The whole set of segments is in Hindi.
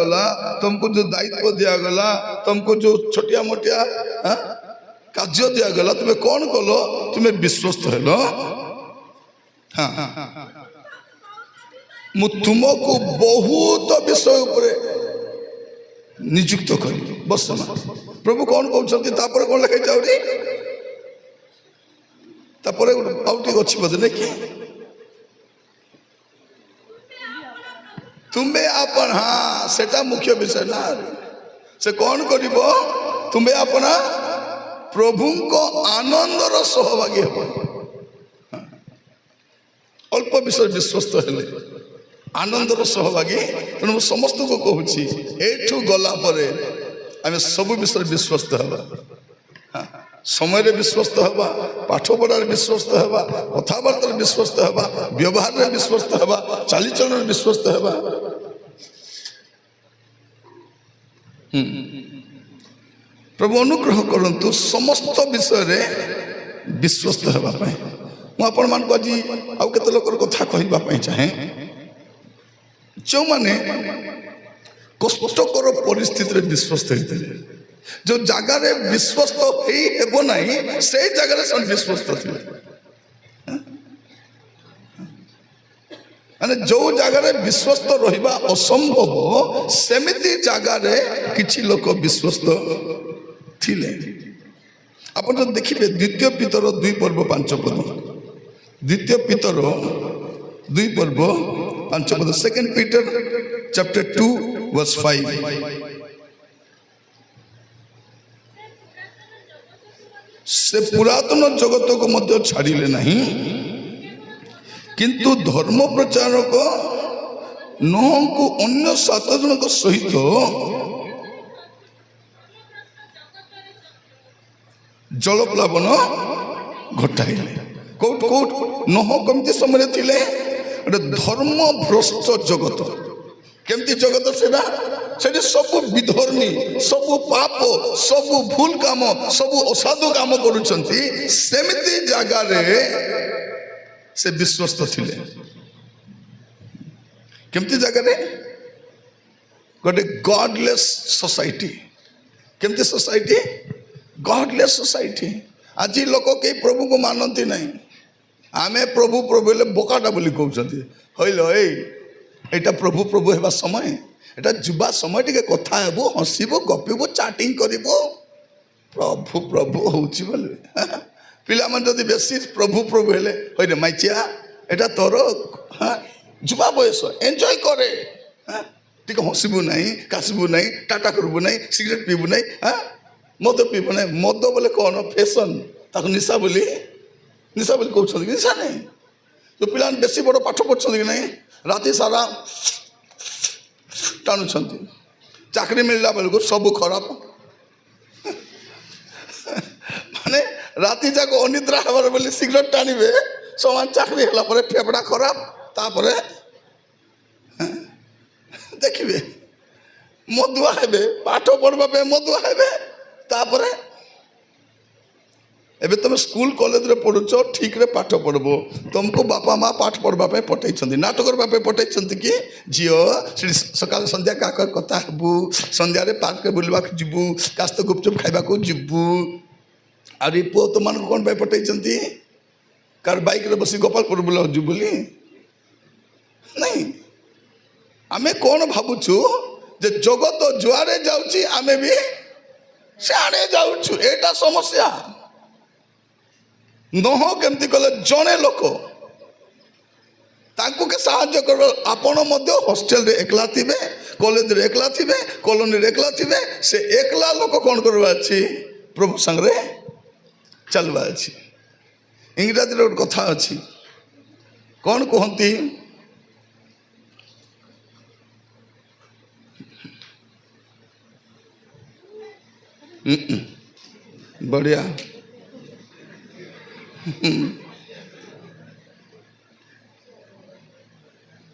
गला, तुमको जो दायित्व दिया गला, तुमको जो छोटिया मोटिया कार्य दिया गला, तुम्हें कौन कलो? तुम्हें विश्वस्त हेलो। हाँ, मु तुमको बहुत विषय उपरे नियुक्त करी। बस प्रभु कौन कहते तापर कौन लिखाई आउरी तापर आउटी अच्छी बोधे नहीं कि तुम्हें अपन। हाँ सेटा मुख्य विषय ना। से कौन करिब? तुम्हें अपना प्रभु को आनंदर सहभागी हो। अल्प विषय विश्वस्त हेले आनंदर सहभागी। तेणु समस्त को कहूँ एठू गला परे आम सब विषय विश्वस्त हवा। समय रे विश्वस्त हवा, पाठ पढ़ार विश्वस्त हवा, कथबार्ता विश्वस्त हवा, व्यवहार रे विश्वस्त हवा, चालीचलन विश्वस्त हवा। प्रभु अनुग्रह करंतु समस्त विषय रे विश्वस्त हवा पाए। मु आपण मान को आज आउ केते लोकर कथा कहिबा पई चाहे जो माने कष्टकर परिस्थिति रे विश्वस्त होइतले, जो जगह रे विश्वस्त हेई हेबो नाही से जगह रे सब विश्वस्त थिले। माने जो जगह रे विश्वस्त रहिबा असंभव सेमिति जगह रे किछि लोक विश्वस्त थिले। आपण तो देखिबे द्वितीय पीतर 2 पर्व 5 पद, द्वितीय पीतर 2 पर्व 5 पद, सेकंड पीटर चैप्टर 2 वर्स 5। से पुरातन जगत को मध्य छाड़िले नहीं, किंतु धर्म प्रचारक नोह को अन्य 7 जन सहित जलप्लावन घटाइले। कौट कौट नोह कमती समय थिले धर्म भ्रष्ट जगत। केमती जगत सेटा? सेठी सब विधर्मी, सब पाप, सब भूल काम, सब असाधु काम करुछंती। सेमिति जगह रे से विश्वस्त थिले। केमती जगह रे? गोटे गॉडलेस सोसाइटी। केमती सोसाइटी? Godless society. आज लोक कई प्रभु को मानती नहीं। आमे प्रभु प्रभु ले बोकाटा बोली कहउछंती। हइलो एटा प्रभु प्रभु हेबा समय, एटा जुबा समय टिके कथा हेबो, हसीबो, गपिबो, चैटिंग करिबो, प्रभु प्रभु होउची बोले। पिला मन जदी बेसी प्रभु प्रभु हेले हइरे माइचिया एटा तोर जुबा बयस एन्जॉय करे। टिके हसीबो नहीं, कासबो नहीं, टाटा करबो नहीं, सिगरेट पीबो नहीं, मद पीबो नहीं। मद बोले कौन फैशन ताको निशा बोली कहउछंती। निशा नहीं। तो पिला बेसी बड़ पाठ पढ़छंती कि नहीं, राति सारा टाणुछंती। चाकरी मिलला बेलको सब खराब। माने राति जाक अनिद्रा हबार बोली सिगरेट टाणिबे, समान चाकरी होला परे फेफड़ा खराब, तापरे देखिबे मदुआ हेबे, पाठ पढ़बा पे मदुआ हेबे। तापरे एबे तुम स्कूल कॉलेज रे पढ़ुछ, ठीक रे पाठ पढ़बो, तुमको बापा माँ पाठ पढ़बा पे पठैछंती, नाटक करबा पे पठैछंती कि झियो सकाल संध्या का कथा हेबू, संध्या रे पार्क के बुलवा जिबू, कास्त गुपचुप खाइबा को जिबू। अरे पो तो मन कोन पे पठैछंती? कार बाइक रे बसी गोपालपुर बुला जिबुली नहीं। आमे कोन भाबुछु जे जगत जुआरे जाउची आमे भी सियाने जाउछु। एटा समस्या। नोह केमती कले जने लोक ताकू के साहाय्य कर। आपण मध्य हॉस्टेल रे एकला थिबे, कॉलेज रे एकला थिबे, कॉलोनी रे एकला थिबे। से एकला लोक कोन करबा अछि? प्रभु संग रे चलबा अछि। इंग्रजी रे कथा अछि, कोन कहंती? बढ़िया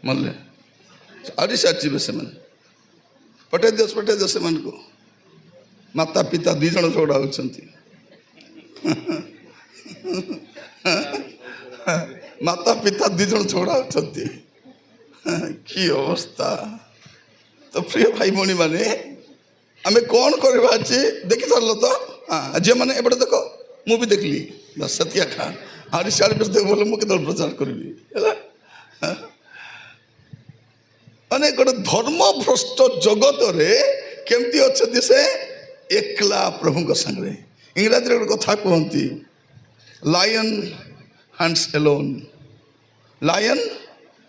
मल्ले आरी साची से मन पटे दियो से मन को माता पिता 2 जन झगड़ा होछंती। माता पिता 2 जन झगड़ा होछंती। की अवस्था तो प्रिय भाई भौणी मैंने आम कौन करवा देखी सार तो हाँ झी मैंने एपटे देख मु भी देखली बस सतिया खा आठ साढ़े बेस देख बोले मुझे प्रचार करी माने गोटे धर्म भ्रष्ट जगत रे केमती अच्छे से एकला प्रभु संगे इंग्राजी गोटे कथा कहती lion hunts alone lion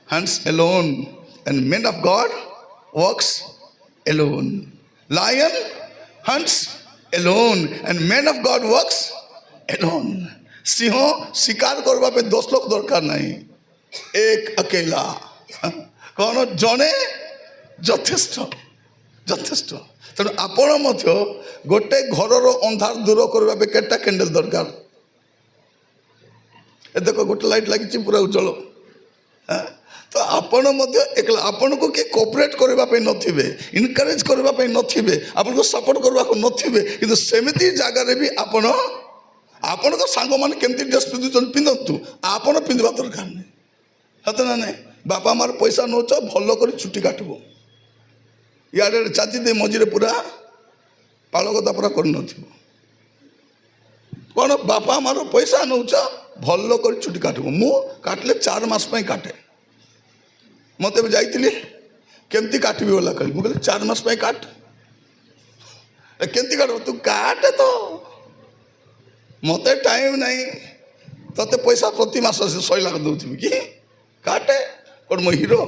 hunts alone and man of God works alone lion hunts alone and man of God works alone सिंह शिकार करवा पे 10 लोग दरकार नहीं एक अकेला कौन जड़े यथेष्ट यथेष्ट तेणु आपण गोटे घर अंधार दूर करने केटा कैंडल दरकार देख गोटे लाइट लगी पूरा उज्जवल तो आपण एकला आपण को किए कोऑपरेट करने नथिबे इनकरेज करने नथिबे आपण को सपोर्ट करने नथिबे किंतु सेमिति जगार भी आपण आपण तो सांग मैंने केमती ड्रेस पिंधुन पिंधतु आपण पिंधा दरकार नहीं सत ना नहीं बापा मार पैसा नौच भल कर छुट्टी काटब इे चाची दे मझे पूरा पालकता पूरा कर कौन बापा मार पैसा नौच भल कर छुट्टी काटब मु काटले 4 मास काटे मत जाइली केमती काटबी बोला कह मुझे 4 मास काट केमती काट तू काटे तो मत टाइम नहीं ते पैसा प्रति मास 100 लाख दौथि कि काटे कौन मो हिरो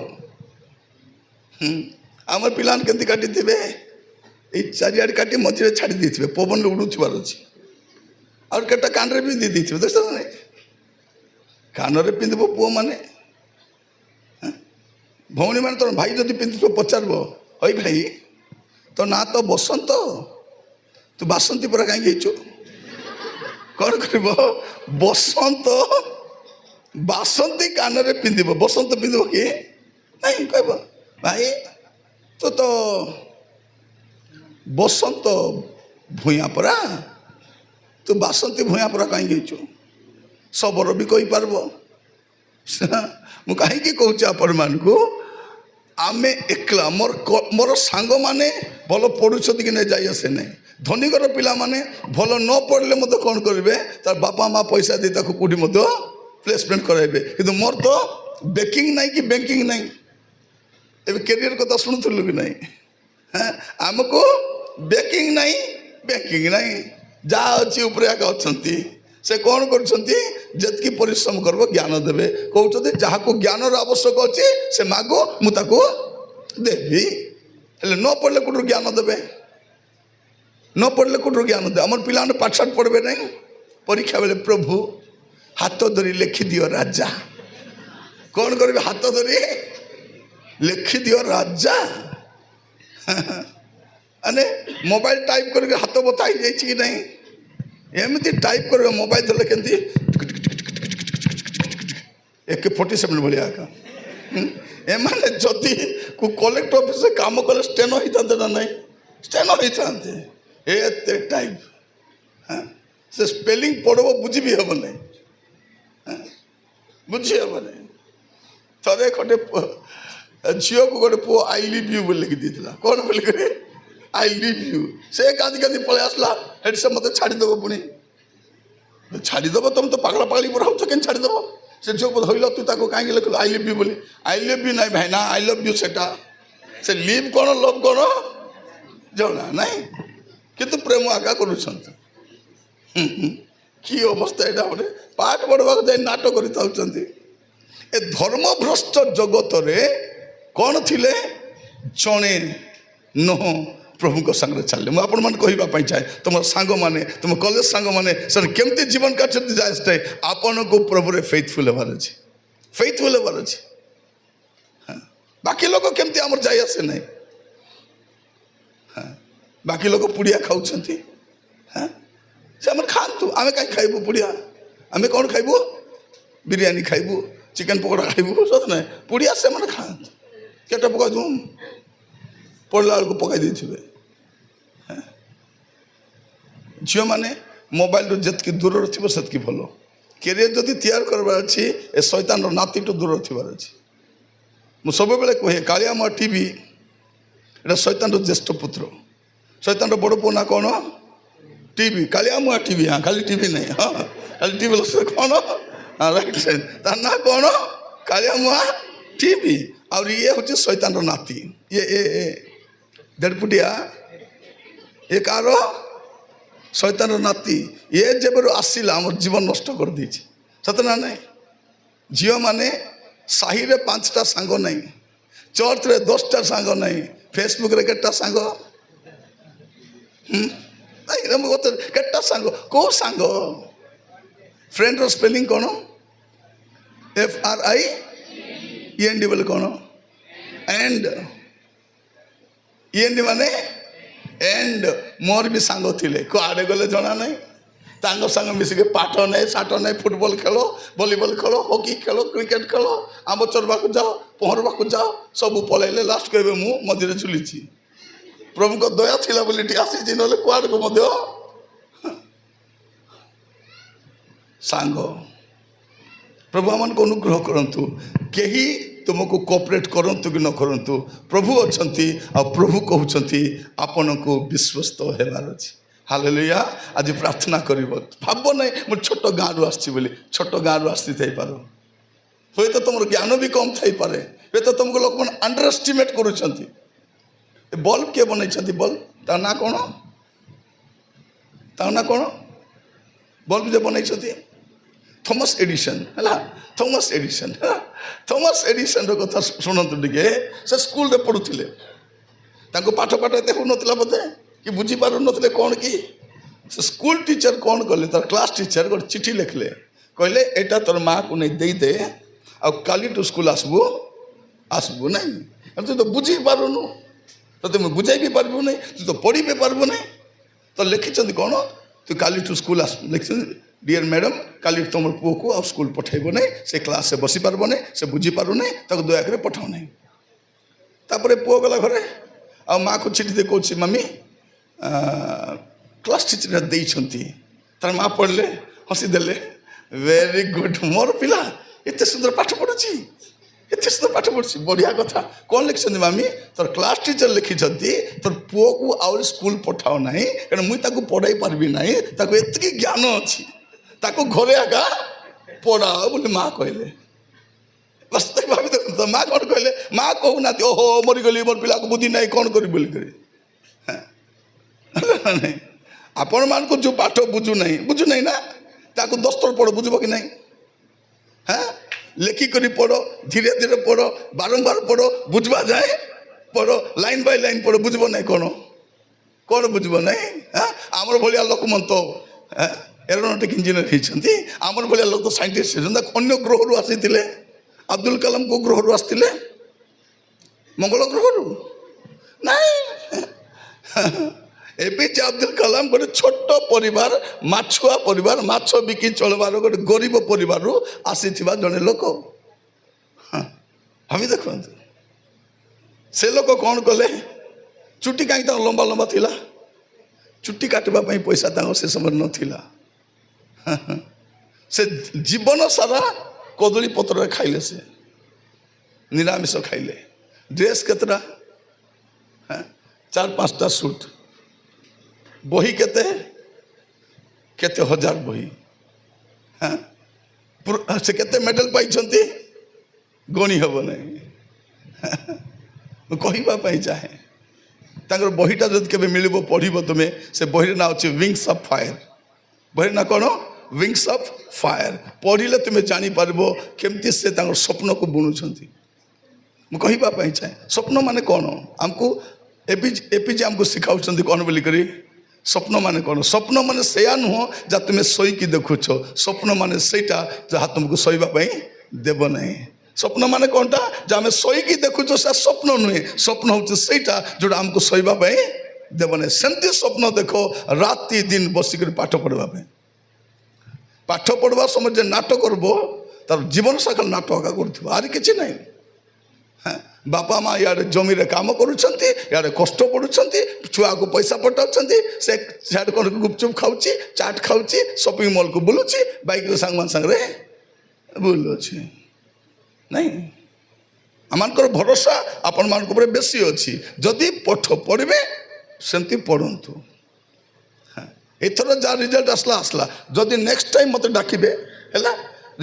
आम पिला केमती काटी थे ये चारिआड काटी मझे छाड़ी देते पवन उड़ुवार अच्छे और केटा कान भी दे देते देख ना कान में पिंधब पुओ मैंने भौणी मैंने तो भाई जब पिंधु पचार हई भाई तो ना तो बसंत तू बासंती पूरा कहीं कौन कर बसंत बासंती कान में पिंधब बसंत पिंधब कि नहीं कह भाई तो बसंत भूया परा तू बासंती भूया परा कहीं सबर भी कही पार मुझे कहीं कहूँ आपण मान को आम एकला मोर मोर सांग मैंने भल पढ़ुं कि नहीं जाई आसे नहीं धनिकर पिला माने भल न पढ़ले मत कौन करेंगे तार बापा माँ पैसा दे कौटी प्लेसमेंट कराइबे कि मोर तो बेकिंग नहीं कि बैंकिंग नहीं ए कैरियर कथा शुणुलु कि नहीं हाँ आमको बेकिंग नहीं बैंकिंग नहीं जहाँ अच्छी उपरे अच्छा से कौन करकी परिश्रम कर ज्ञान देवे कहते जहाँ को ज्ञान आवश्यक अच्छे से मागो मुझे देवी न पढ़ले कौटू ज्ञान देवे न पढ़ले कौटू ज्ञान दे आम पिला पाठशाठ पढ़े नहीं परीक्षा बेले प्रभु हाथ धरी लिखि दियो राजा कौन करेंगे हाथ धरी लिखि दियो राजा अने मोबाइल टाइप करके हाथ बता ही जाइए कि नहीं एमती टाइप कर मोबाइल धरले केमती AK-47 भाया एमाने जदि को कलेक्टर ऑफिस से काम कले स्टेनो होता ना नहीं स्टेनो होते एते टाइप हाँ से स्पेलिंग पढ़ब बुझी भी हम नहीं बुझी हम नहीं थे गोटे झील को गोटे पु आई लिव यू बोल लिखी देता कौन बोल कर आई लिव यू से कांदी कांदी पलि आसला हेड से मत छाड़ीदेव पुणी छाड़ीदेव तुम तो पगला पगली पर हो क्या छाड़ीदेव से झील को धरल तू ताको कहीं लिख आई लिव यू बोली आई लिव यू नहीं भाई ना आई लव यू से लिव कौन लव कौन जना नहीं किंतु प्रेम आगा कर कि अवस्था यहाँ गोटे पाठ पढ़वा जाए नाटक कर धर्म भ्रष्ट जगत रे कौन थिले जड़े नुह प्रभु को संगे छाड़े मुझे आपण मैंने चाहे तुम सांग मैंने तुम कॉलेज सांग मैंने केमती जीवन काटते जाए आपण को प्रभु रे फेथफुल होवार अच्छे फेथफुल होवार अच्छे हाँ बाकी लोग केमती आमर जाए आसे नहीं हाँ बाकी लोग पुड़िया खाऊँ हाँ से आम खातु आम कहीं खाइबू पुड़िया आम कौन खाइबू बिरयानी खाइबू चिकेन पकोड़ा खाइबू सत ना पुड़िया से मैंने खातु केटा पका दूँ पढ़ला बेलू पकई देते झील मैंने मोबाइल जितकी दूर थी से भल कैरियर जदि तैयार करवार अच्छी ए शैतान नाती टू दूर थी अच्छे मुझे सब कहे कालिया माँ टीवी এটা শয়তানর জ্যেষ্ঠ পুত্র। শয়তানর বড় পুଅ ନା କ'ଣ? ଟିଭି। କାଳିଆ ମୁଆ ଟିଭି। ହଁ, ଖାଲି ଟିଭି ନାହିଁ, ହଁ ଖାଲି ଟିଭି କ'ଣ? ହଁ ରାଇଟ୍। ତା ନାଁ କ'ଣ? କାଳିଆ ମୁଆ ଟିଭି। ଆଉ ଇଏ ହେଉଛି ଶୈତାନର ନାତି। ଇଏ ଦେଢ଼ପୁଟିଆ, ଇଏ କାହାର? ଶୈତାନର ନାତି। ଇଏ ଯେବେରୁ ଆସିଲା ଆମର ଜୀବନ ନଷ୍ଟ କରିଦେଇଛି, ସତ ନା ନାହିଁ? ଝିଅମାନେ ସାହିରେ 5ଟା ସାଙ୍ଗ ନାହିଁ, ଚର୍ଚ୍ଚରେ 10ଟା ସାଙ୍ଗ ନାହିଁ, ଫେସବୁକ୍ରେ କେତେଟା ସାଙ୍ଗ? କେତେଟା ସାଙ୍ଗ? କେଉଁ ସାଙ୍ଗ? ଫ୍ରେଣ୍ଡର ସ୍ପେଲିଂ କ'ଣ? FRIEND ବୋଲେ କ'ଣ? ଏଣ୍ଡ। ଇଏଣ୍ଡ ମାନେ ଏଣ୍ଡ। ମୋର ବି ସାଙ୍ଗ ଥିଲେ, କୁଆଡ଼େ ଗଲେ ଜଣା ନାହିଁ। ତାଙ୍କ ସାଙ୍ଗ ମିଶିକି ପାଠ ନାହିଁ, ସାଠ ନାହିଁ, ଫୁଟବଲ ଖେଳ, ଭଲିବଲ ଖେଳ, ହକି ଖେଳ, କ୍ରିକେଟ ଖେଳ, ଆମ୍ବ ଚୋରବାକୁ ଯାଅ, ପହଁରିବାକୁ ଯାଅ, ସବୁ ପଳେଇଲେ। ଲାଷ୍ଟ କହିବେ ମୁଁ ମଝିରେ ଝୁଲିଛି। ପ୍ରଭୁଙ୍କ ଦୟା ଥିଲା ବୋଲି ଟିକେ ଆସିଛି, ନହେଲେ କୁଆଡ଼କୁ ମଧ୍ୟ ସାଙ୍ଗ। ପ୍ରଭୁ ଆମମାନଙ୍କୁ ଅନୁଗ୍ରହ କରନ୍ତୁ। କେହି ତୁମକୁ କୋଅପରେଟ୍ କରନ୍ତୁ କି ନ କରନ୍ତୁ, ପ୍ରଭୁ ଅଛନ୍ତି। ଆଉ ପ୍ରଭୁ କହୁଛନ୍ତି ଆପଣଙ୍କୁ ବିଶ୍ୱସ୍ତ ହେବାର ଅଛି। ହାଲେଲୁୟା। ଆଜି ପ୍ରାର୍ଥନା କରିବ। ଭାବ ନାହିଁ ମୁଁ ଛୋଟ ଗାଁରୁ ଆସିଛି ବୋଲି। ଛୋଟ ଗାଁରୁ ଆସିଥାଇପାର, ହୁଏତ ତୁମର ଜ୍ଞାନ ବି କମ୍ ଥାଇପାରେ, ହୁଏତ ତୁମକୁ ଲୋକମାନେ ଅଣ୍ଡର ଏଷ୍ଟିମେଟ୍ କରୁଛନ୍ତି। ଏ ବଲ୍ବ କିଏ ବନେଇଛନ୍ତି? ବଲ୍ବ ତା ନାଁ କ'ଣ? ତା ନାଁ କ'ଣ? ବଲ୍ବ ଯେ ବନେଇଛନ୍ତି ଥୋମାସ୍ ଏଡିସନ୍, ହେଲା। ଥୋମାସ୍ ଏଡିସନ୍, ହେଲା। ଥୋମାସ୍ ଏଡିସନ୍ର କଥା ଶୁଣନ୍ତୁ ଟିକେ। ସେ ସ୍କୁଲରେ ପଢ଼ୁଥିଲେ, ତାଙ୍କୁ ପାଠ ଏତେ ହେଉନଥିଲା ବୋଧେ, କି ବୁଝିପାରୁନଥିଲେ କ'ଣ କି। ସେ ସ୍କୁଲ ଟିଚର କ'ଣ କଲେ, ତାର କ୍ଲାସ୍ ଟିଚର ଗୋଟେ ଚିଠି ଲେଖିଲେ, କହିଲେ ଏଇଟା ତୋର ମାଆକୁ ନେଇ ଦେଇଦେ, ଆଉ କାଲିଠୁ ସ୍କୁଲ ଆସିବୁ ନାହିଁ। ତୁ ତ ବୁଝିପାରୁନୁ, ତତେ ମୁଁ ବୁଝାଇ ବି ପାରିବୁ ନାହିଁ, ତୁ ତ ପଢ଼ି ବି ପାରିବୁ ନାହିଁ। ତ ଲେଖିଛନ୍ତି କ'ଣ, ତୁ କାଲିଠୁ ସ୍କୁଲ ଆସିବୁ। ଲେଖିଛନ୍ତି, ଡିଅର୍ ମ୍ୟାଡ଼ାମ୍, କାଲି ତୁମର ପୁଅକୁ ଆଉ ସ୍କୁଲ ପଠାଇବ ନାହିଁ, ସେ କ୍ଲାସ୍ରେ ବସିପାରିବ ନାହିଁ, ସେ ବୁଝିପାରୁନାହିଁ, ତାକୁ ଦୟାକରି ପଠାଉ ନାହିଁ। ତାପରେ ପୁଅ ଗଲା ଘରେ, ଆଉ ମାଆକୁ ଚିଠି ଦେଇ କହୁଛି, ମାମି କ୍ଲାସ୍ ଟିଚର ଦେଇଛନ୍ତି। ତାର ମା ପଢ଼ିଲେ, ହସିଦେଲେ, ଭେରି ଗୁଡ୍, ମୋର ପିଲା ଏତେ ସୁନ୍ଦର ପାଠ ପଢ଼ୁଛି, ଏତେ ସୁନ୍ଦର ପାଠ ପଢ଼ୁଛି, ବଢ଼ିଆ କଥା। କ'ଣ ଲେଖିଛନ୍ତି ମାମି? ତୋର କ୍ଲାସ୍ ଟିଚର ଲେଖିଛନ୍ତି ତୋର ପୁଅକୁ ଆହୁରି ସ୍କୁଲ ପଠାଉ ନାହିଁ, କାରଣ ମୁଁ ତାକୁ ପଢ଼ାଇ ପାରିବି ନାହିଁ, ତାକୁ ଏତିକି ଜ୍ଞାନ ଅଛି, ତାକୁ ଘରେ ଆଗା ପଢ଼ାଅ ବୋଲି ମା କହିଲେ। ଭାବି ଦେଖନ୍ତୁ, ମା କ'ଣ କହିଲେ? ମା କହୁନାହାନ୍ତି ଓହୋ ମରିଗଲି, ମୋର ପିଲାକୁ ବୁଦ୍ଧି ନାହିଁ, କ'ଣ କରିବି ବୋଲିକରି। ଆପଣମାନଙ୍କୁ ଯେଉଁ ପାଠ ବୁଝୁନାହିଁ ନା, ତାକୁ 10 ଥର ପଢ଼, ବୁଝିବ କି ନାହିଁ? ହଁ, ଲେଖିକରି ପଢ଼, ଧୀରେ ଧୀରେ ପଢ଼, ବାରମ୍ବାର ପଢ଼, ବୁଝିବା ଯାଏ ପଢ଼, ଲାଇନ୍ ବାଇ ଲାଇନ୍ ପଢ଼, ବୁଝିବ ନାହିଁ କ'ଣ ବୁଝିବ ନାହିଁ? ଆମର ଭଳିଆ ଲୋକମାନେ ତ ଏରୋନଟିକ୍ ଇଞ୍ଜିନିୟର ହେଇଛନ୍ତି, ଆମର ଭଳିଆ ଲୋକ ତ ସାଇଣ୍ଟିଷ୍ଟ ହେଇଛନ୍ତି। ଅନ୍ୟ ଗ୍ରହରୁ ଆସିଥିଲେ। ଅବଦୁଲ କାଲାମ କେଉଁ ଗ୍ରହରୁ ଆସିଥିଲେ? ମଙ୍ଗଳ ଗ୍ରହରୁ ନାଇଁ। ଏପିଜେ ଅବଦୁଲ କାଲାମ ଗୋଟେ ଛୋଟ ପରିବାର, ମାଛୁଆ ପରିବାର, ମାଛ ବିକି ଚଳିବାର ଗୋଟେ ଗରିବ ପରିବାରରୁ ଆସିଥିବା ଜଣେ ଲୋକ। ଭାବି ଦେଖନ୍ତୁ, ସେ ଲୋକ କ'ଣ କଲେ? ଚୁଟି କାହିଁକି ତାଙ୍କ ଲମ୍ବା ଲମ୍ବା ଥିଲା? ଚୁଟି କାଟିବା ପାଇଁ ପଇସା ତାଙ୍କ ସେ ସମୟରେ ନଥିଲା। ସେ ଜୀବନ ସାରା କଦଳୀ ପତ୍ରରେ ଖାଇଲେ, ସେ ନିରାମିଷ ଖାଇଲେ। ଡ୍ରେସ୍ କେତେଟା? 4-5ଟା ସୁଟ୍। ବହି କେତେ ହଜାର ବହି। ସେ କେତେ ମେଡାଲ ପାଇଛନ୍ତି ଗଣି ହେବ ନାହିଁ। ମୁଁ କହିବା ପାଇଁ ଚାହେଁ, ତାଙ୍କର ବହିଟା ଯଦି କେବେ ମିଳିବ ପଢ଼ିବ ତୁମେ, ସେ ବହିର ନାଁ ଅଛି ୱିଙ୍ଗସ୍ ଅଫ୍ ଫାୟାର। ବହିର ନାଁ କ'ଣ? Wings of fire. ପଢ଼ିଲେ ତୁମେ ଜାଣିପାରିବ କେମିତି ସେ ତାଙ୍କର ସ୍ୱପ୍ନକୁ ବୁଣୁଛନ୍ତି। ମୁଁ କହିବା ପାଇଁ ଚାହେଁ, ସ୍ୱପ୍ନ ମାନେ କ'ଣ? ଆମକୁ ଏପିଜେ ଆମକୁ ଶିଖାଉଛନ୍ତି କ'ଣ ବୋଲିକରି। ସ୍ୱପ୍ନ ମାନେ କ'ଣ? ସ୍ୱପ୍ନ ମାନେ ସେୟା ନୁହଁ ଯାହା ତୁମେ ଶୋଇକି ଦେଖୁଛ। ସ୍ୱପ୍ନ ମାନେ ସେଇଟା ଯାହା ତୁମକୁ ଶୋଇବା ପାଇଁ ଦେବ ନାହିଁ। ସ୍ୱପ୍ନ ମାନେ କ'ଣଟା? ଯେ ଆମେ ଶୋଇକି ଦେଖୁଛୁ ସେ ସ୍ୱପ୍ନ ନୁହେଁ। ସ୍ୱପ୍ନ ହେଉଛି ସେଇଟା ଯେଉଁଟା ଆମକୁ ଶୋଇବା ପାଇଁ ଦେବ ନାହିଁ। ସେମିତି ସ୍ୱପ୍ନ ଦେଖ, ରାତି ଦିନ ବସିକରି ପାଠ ପଢ଼ିବା ପାଇଁ। ପାଠ ପଢ଼ିବା ସମୟରେ ଯେ ନାଟ କରିବ, ତାର ଜୀବନ ସାରା ନାଟ ଏକା କରୁଥିବ, ଆରି କିଛି ନାହିଁ। ବାପା ମା ଇଆଡ଼େ ଜମିରେ କାମ କରୁଛନ୍ତି, ଇଆଡ଼େ କଷ୍ଟ ପଡ଼ୁଛନ୍ତି, ଛୁଆକୁ ପଇସା ପଠାଉଛନ୍ତି, ସେ ସିଆଡ଼େ କ'ଣ ଗୁପଚୁପ୍ ଖାଉଛି, ଚାଟ୍ ଖାଉଛି, ସପିଂ ମଲ୍କୁ ବୁଲୁଛି, ବାଇକ୍ରେ ସାଙ୍ଗମାନ ସାଙ୍ଗରେ ବୁଲୁଛି। ନାଇଁ, ଆମମାନଙ୍କର ଭରସା ଆପଣମାନଙ୍କ ଉପରେ ବେଶୀ ଅଛି। ଯଦି ପାଠ ପଢ଼ିବେ ସେମିତି ପଢ଼ନ୍ତୁ। ଏଥର ଯାହା ରିଜଲ୍ଟ ଆସିଲା, ଯଦି ନେକ୍ସଟ ଟାଇମ୍ ମୋତେ ଡାକିବେ ହେଲା,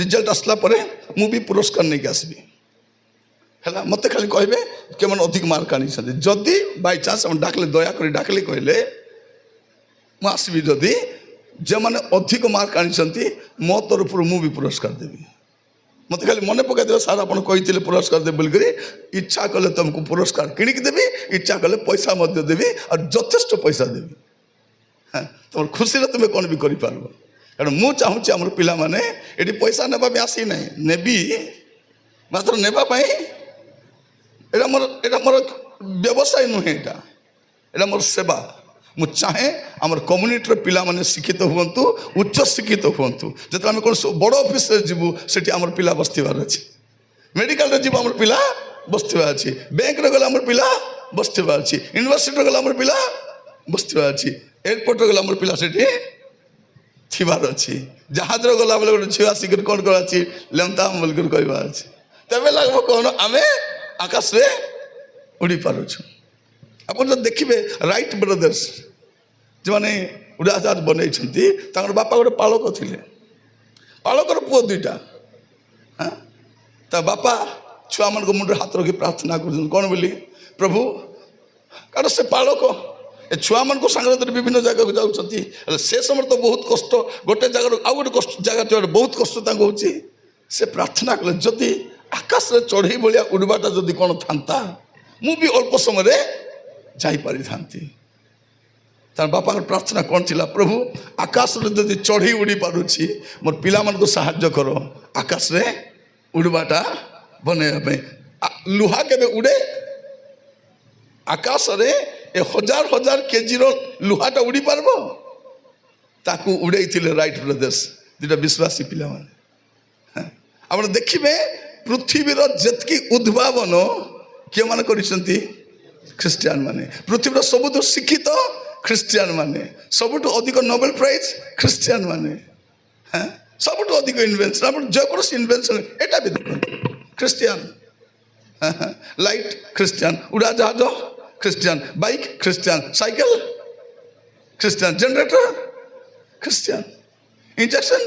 ରିଜଲ୍ଟ ଆସିଲା ପରେ ମୁଁ ବି ପୁରସ୍କାର ନେଇକି ଆସିବି ହେଲା। ମୋତେ ଖାଲି କହିବେ କେମାନେ ଅଧିକ ମାର୍କ ଆଣିଛନ୍ତି। ଯଦି ବାଇଚାନ୍ସ ଆମେ ଡାକିଲେ, ଦୟାକରି ଡାକିଲେ କହିଲେ ମୁଁ ଆସିବି। ଯଦି ଯେଉଁମାନେ ଅଧିକ ମାର୍କ ଆଣିଛନ୍ତି ମୋ ତରଫରୁ ମୁଁ ବି ପୁରସ୍କାର ଦେବି। ମୋତେ ଖାଲି ମନେ ପକାଇଦେବେ, ସାର୍ ଆପଣ କହିଥିଲେ ପୁରସ୍କାର ଦେବେ ବୋଲିକରି। ଇଚ୍ଛା କଲେ ତୁମକୁ ପୁରସ୍କାର କିଣିକି ଦେବି, ଇଚ୍ଛା କଲେ ପଇସା ମଧ୍ୟ ଦେବି, ଆଉ ଯଥେଷ୍ଟ ପଇସା ଦେବି। ତୁମର ଖୁସିରେ ତୁମେ କ'ଣ ବି କରିପାରିବ। କାରଣ ମୁଁ ଚାହୁଁଛି ଆମର ପିଲାମାନେ ଏଠି ପଇସା ନେବା ପାଇଁ ଆସିନାହିଁ, ନେବି ମାତ୍ର ନେବା ପାଇଁ। ଏଇଟା ମୋର ବ୍ୟବସାୟ ନୁହେଁ, ଏଇଟା ମୋର ସେବା। ମୁଁ ଚାହେଁ ଆମର କମ୍ୟୁନିଟିର ପିଲାମାନେ ଶିକ୍ଷିତ ହୁଅନ୍ତୁ, ଉଚ୍ଚ ଶିକ୍ଷିତ ହୁଅନ୍ତୁ। ଯେତେବେଳେ ଆମେ କୌଣସି ବଡ଼ ଅଫିସରେ ଯିବୁ ସେଠି ଆମର ପିଲା ବସିଥିବାର ଅଛି, ମେଡ଼ିକାଲରେ ଯିବୁ ଆମର ପିଲା ବସିଥିବା ଅଛି, ବ୍ୟାଙ୍କରେ ଗଲେ ଆମର ପିଲା ବସିଥିବା ଅଛି, ୟୁନିଭର୍ସିଟିରେ ଗଲେ ଆମର ପିଲା ବସିଥିବା ଅଛି, ଏୟାରପୋର୍ଟରେ ଗଲେ ଆମର ପିଲା ସେଠି ଥିବାର ଅଛି, ଜାହାଜରେ ଗଲାବେଳେ ଗୋଟେ ଝିଅ ଆସିକରି କ'ଣ କରାଅଛି, ଲେମ୍ତାମ ବୋଲିକରି କହିବା ଅଛି। ତେବେ ଲାଗିବ କ'ଣ ଆମେ ଆକାଶରେ ଉଡ଼ି ପାରୁଛୁ। ଆପଣ ଯଦି ଦେଖିବେ ରାଇଟ୍ ବ୍ରଦର୍ସ ଯେଉଁମାନେ ଉଡ଼ାଜାହାଜ ବନେଇଛନ୍ତି, ତାଙ୍କର ବାପା ଗୋଟେ ପାଳକ ଥିଲେ। ପାଳକର ପୁଅ ଦୁଇଟା। ତା ବାପା ଛୁଆମାନଙ୍କ ମୁଣ୍ଡରେ ହାତ ରଖି ପ୍ରାର୍ଥନା କରୁଛନ୍ତି କ'ଣ ବୋଲି, ପ୍ରଭୁ, କାରଣ ସେ ପାଳକ ଏ ଛୁଆମାନଙ୍କ ସାଙ୍ଗରେ ବିଭିନ୍ନ ଜାଗାକୁ ଯାଉଛନ୍ତି। ହେଲେ ସେ ସମୟରେ ତ ବହୁତ କଷ୍ଟ, ଗୋଟେ ଜାଗାରୁ ଆଉ ଗୋଟେ ଜାଗା ଯିବାରେ ବହୁତ କଷ୍ଟ ତାଙ୍କୁ ହେଉଛି। ସେ ପ୍ରାର୍ଥନା କଲେ ଯଦି ଆକାଶରେ ଚଢ଼େଇ ଭଳିଆ ଉଡ଼ିବାଟା ଯଦି କ'ଣ ଥାନ୍ତା, ମୁଁ ବି ଅଳ୍ପ ସମୟରେ ଯାଇପାରିଥାନ୍ତି। ତାର ବାପାଙ୍କର ପ୍ରାର୍ଥନା କ'ଣ ଥିଲା, ପ୍ରଭୁ ଆକାଶରେ ଯଦି ଚଢ଼େଇ ଉଡ଼ି ପାରୁଛି, ମୋର ପିଲାମାନଙ୍କୁ ସାହାଯ୍ୟ କର ଆକାଶରେ ଉଡ଼ିବାଟା ବନେଇବା ପାଇଁ। ଲୁହା କେବେ ଉଡ଼େ? ଆକାଶରେ ଏ ହଜାର ହଜାର କେଜିର ଲୁହାଟା ଉଡ଼ି ପାରିବ? ତାକୁ ଉଡ଼େଇଥିଲେ ରାଇଟ୍ ବ୍ରଦର୍ସ, ଦୁଇଟା ବିଶ୍ୱାସୀ ପିଲାମାନେ। ଆପଣ ଦେଖିବେ ପୃଥିବୀର ଯେତିକି ଉଦ୍ଭାବନ କେଉଁମାନେ କରିଛନ୍ତି? ଖ୍ରୀଷ୍ଟିଆନ ମାନେ। ପୃଥିବୀର ସବୁଠୁ ଶିକ୍ଷିତ ଖ୍ରୀଷ୍ଟିଆନ ମାନେ, ସବୁଠୁ ଅଧିକ ନୋବେଲ ପ୍ରାଇଜ ଖ୍ରୀଷ୍ଟିଆନ ମାନେ, ସବୁଠୁ ଅଧିକ ଇନଭେନ୍ସନ, ଆପଣ ଯେକୌଣସି ଇନଭେନ୍ସନ ଏଇଟା ବି ଦେଖନ୍ତୁ ଖ୍ରୀଷ୍ଟିଆନ। ଲାଇଟ୍ ଖ୍ରୀଷ୍ଟିଆନ, ଉଡ଼ାଜାହାଜ Christian, bike Christian, cycle Christian, generator Christian, injection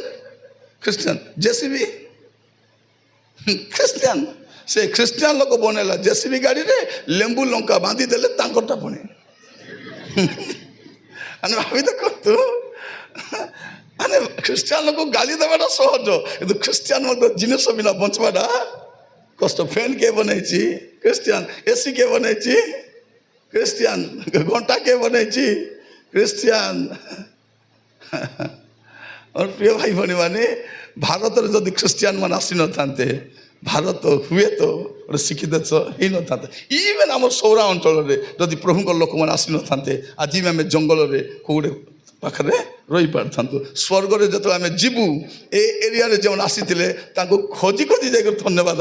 Christian, JCB Christian. ସେ ଖ୍ରୀଷ୍ଟିଆନ ଲୋକ ବନେଇଲା ଜେସିବି ଗାଡ଼ିରେ ଲେମ୍ବୁ ଲଙ୍କା ବାନ୍ଧି ଦେଲେ ତାଙ୍କରଟା ପୁଣି। ମାନେ ଭାବି ଦେଖନ୍ତୁ, ମାନେ ଖ୍ରୀଷ୍ଟିଆନ ଲୋକ ଗାଳି ଦେବାଟା ସହଜ, କିନ୍ତୁ ଖ୍ରୀଷ୍ଟିଆନ ଜିନିଷ ବିନା ବଞ୍ଚିବାଟା କଷ୍ଟ। ଫ୍ୟାନ୍ କିଏ ବନେଇଛି? ଖ୍ରୀଷ୍ଟିଆନ। ଏସି କିଏ ବନେଇଛି? ଖ୍ରୀଷ୍ଟିଆନ। ଘଣ୍ଟା କିଏ ବନେଇଛି? ଖ୍ରୀଷ୍ଟିଆନ। ମୋର ପ୍ରିୟ ଭାଇ ଭଉଣୀ ମାନେ, ଭାରତରେ ଯଦି ଖ୍ରୀଷ୍ଟିଆନ ମାନେ ଆସିନଥାନ୍ତେ, ଭାରତ ହୁଏତ ଗୋଟେ ଶିକ୍ଷିତ ଦେଶ ହେଇନଥାନ୍ତା। ଇଭେନ୍ ଆମର ସୌରା ଅଞ୍ଚଳରେ ଯଦି ପ୍ରଭୁଙ୍କ ଲୋକମାନେ ଆସିନଥାନ୍ତେ, ଆଜି ବି ଆମେ ଜଙ୍ଗଲରେ କେଉଁଟେ ପାଖରେ ରହିପାରିଥାନ୍ତୁ। ସ୍ୱର୍ଗରେ ଯେତେବେଳେ ଆମେ ଯିବୁ, ଏ ଏରିଆରେ ଯେଉଁମାନେ ଆସିଥିଲେ ତାଙ୍କୁ ଖୋଜି ଖୋଜି ଯାଇକରି ଧନ୍ୟବାଦ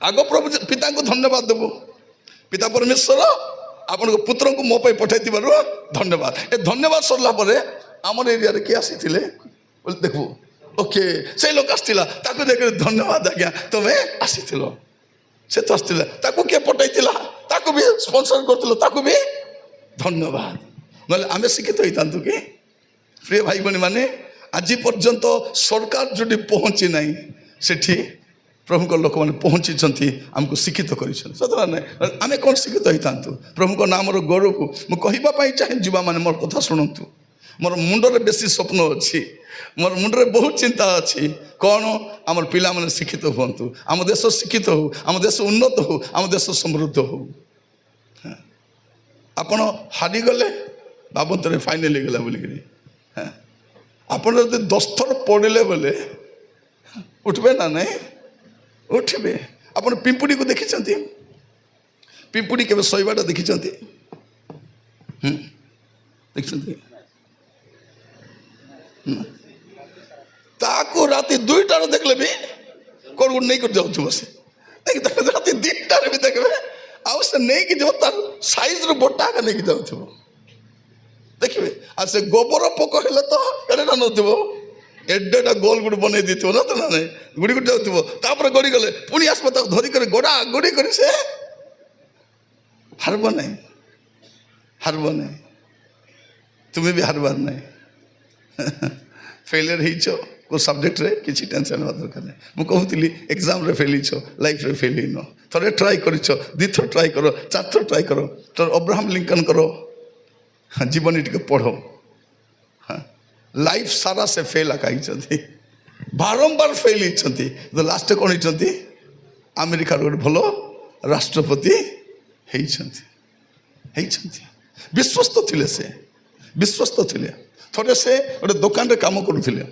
ଆଗ ପ୍ରଭୁ ପିତାଙ୍କୁ ଧନ୍ୟବାଦ ଦେବୁ। ପିତା ପରମେଶ୍ୱର ଆପଣଙ୍କ ପୁତ୍ରଙ୍କୁ ମୋ ପାଇଁ ପଠାଇଥିବାରୁ ଧନ୍ୟବାଦ। ଏ ଧନ୍ୟବାଦ ସରିଲା ପରେ ଆମର ଏରିଆରେ କିଏ ଆସିଥିଲେ ବୋଲି ଦେଖିବୁ, ଓକେ ସେଇ ଲୋକ ଆସିଥିଲା, ତାକୁ ଦେଖିଲେ ଧନ୍ୟବାଦ ଆଜ୍ଞା ତୁମେ ଆସିଥିଲ। ସେ ତ ଆସିଥିଲା, ତାକୁ କିଏ ପଠାଇଥିଲା, ତାକୁ ବି ସ୍ପନ୍ସର କରୁଥିଲ, ତାକୁ ବି ଧନ୍ୟବାଦ। ନହେଲେ ଆମେ ଶିକ୍ଷିତ ହେଇଥାନ୍ତୁ କି? ପ୍ରିୟ ଭାଇ ଭଉଣୀ ମାନେ, ଆଜି ପର୍ଯ୍ୟନ୍ତ ସରକାର ଯୋଉଠି ପହଞ୍ଚି ନାହିଁ, ସେଠି ପ୍ରଭୁଙ୍କ ଲୋକମାନେ ପହଞ୍ଚିଛନ୍ତି, ଆମକୁ ଶିକ୍ଷିତ କରିଛନ୍ତି। ସତ ନାହିଁ? ଆମେ କ'ଣ ଶିକ୍ଷିତ ହେଇଥାନ୍ତୁ? ପ୍ରଭୁଙ୍କ ନାମର ଗୌରବକୁ ମୁଁ କହିବା ପାଇଁ ଚାହେଁ। ଯୁବାମାନେ ମୋର କଥା ଶୁଣନ୍ତୁ। ମୋର ମୁଣ୍ଡରେ ବେଶୀ ସ୍ୱପ୍ନ ଅଛି, ମୋର ମୁଣ୍ଡରେ ବହୁତ ଚିନ୍ତା ଅଛି। କ'ଣ? ଆମର ପିଲାମାନେ ଶିକ୍ଷିତ ହୁଅନ୍ତୁ, ଆମ ଦେଶ ଶିକ୍ଷିତ ହଉ, ଆମ ଦେଶ ଉନ୍ନତ ହଉ, ଆମ ଦେଶ ସମୃଦ୍ଧ ହଉ। ଆପଣ ହାରିଗଲେ ଭାବନ୍ତରେ ଫାଇନାଲ ହେଇଗଲା ବୋଲିକିରି, ଆପଣ ଯଦି 10 ଥର ପଡ଼ିଲେ ବୋଲେ ଉଠିବେ ନା ନାହିଁ? ଉଠିବେ। ଆପଣ ପିମ୍ପୁଡ଼ିକୁ ଦେଖିଛନ୍ତି? ପିମ୍ପୁଡ଼ି କେବେ ଶୋଇବାଟା ଦେଖିଛନ୍ତି? ଦେଖିଛନ୍ତି? ତାକୁ ରାତି 2ଟାରେ ଦେଖିଲେ ବି କ'ଣ ଗୋଟେ ନେଇକି ଯାଉଥିବ ସେ, ରାତି 2ଟାରେ ବି ଦେଖିବେ, ଆଉ ସେ ନେଇକି ଯିବ ତାର ସାଇଜର ବୋଟା ଆକା ନେଇକି ଯାଉଥିବ, ଦେଖିବେ। ଆଉ ସେ ଗୋବର ପୋକ ହେଲେ ତ ଏଡ଼େଟା ନଥିବ, एडेटा गोल गुड़ बन दी ना तो ना गुड़ी गुड़ी जाऊ तापर गड़ी गले पुणी आसब तक धरिक गोड़ा गोड़ी कर से हारब नहीं हारब नहीं तुम्हें भी हारबार नहीं फेलियर हो को सब्जेक्ट रे किसी टेंशन हवा दरकार नहीं मुझे एग्जाम रे फेल लाइफ रे फेल न थे ट्राए कर दिथर ट्राए कर चार थर ट्राए कर तो अब्राहम लिंकन करो जीवन टी पढ़ो हाँ लाइफ सारा से फेल आकाई बारंबार फेल होती तो लास्ट कौन होती अमेरिकार गोटे भल राष्ट्रपति विश्वस्त थे से विश्वस्त थे थे से गोटे दुकान रे काम करुले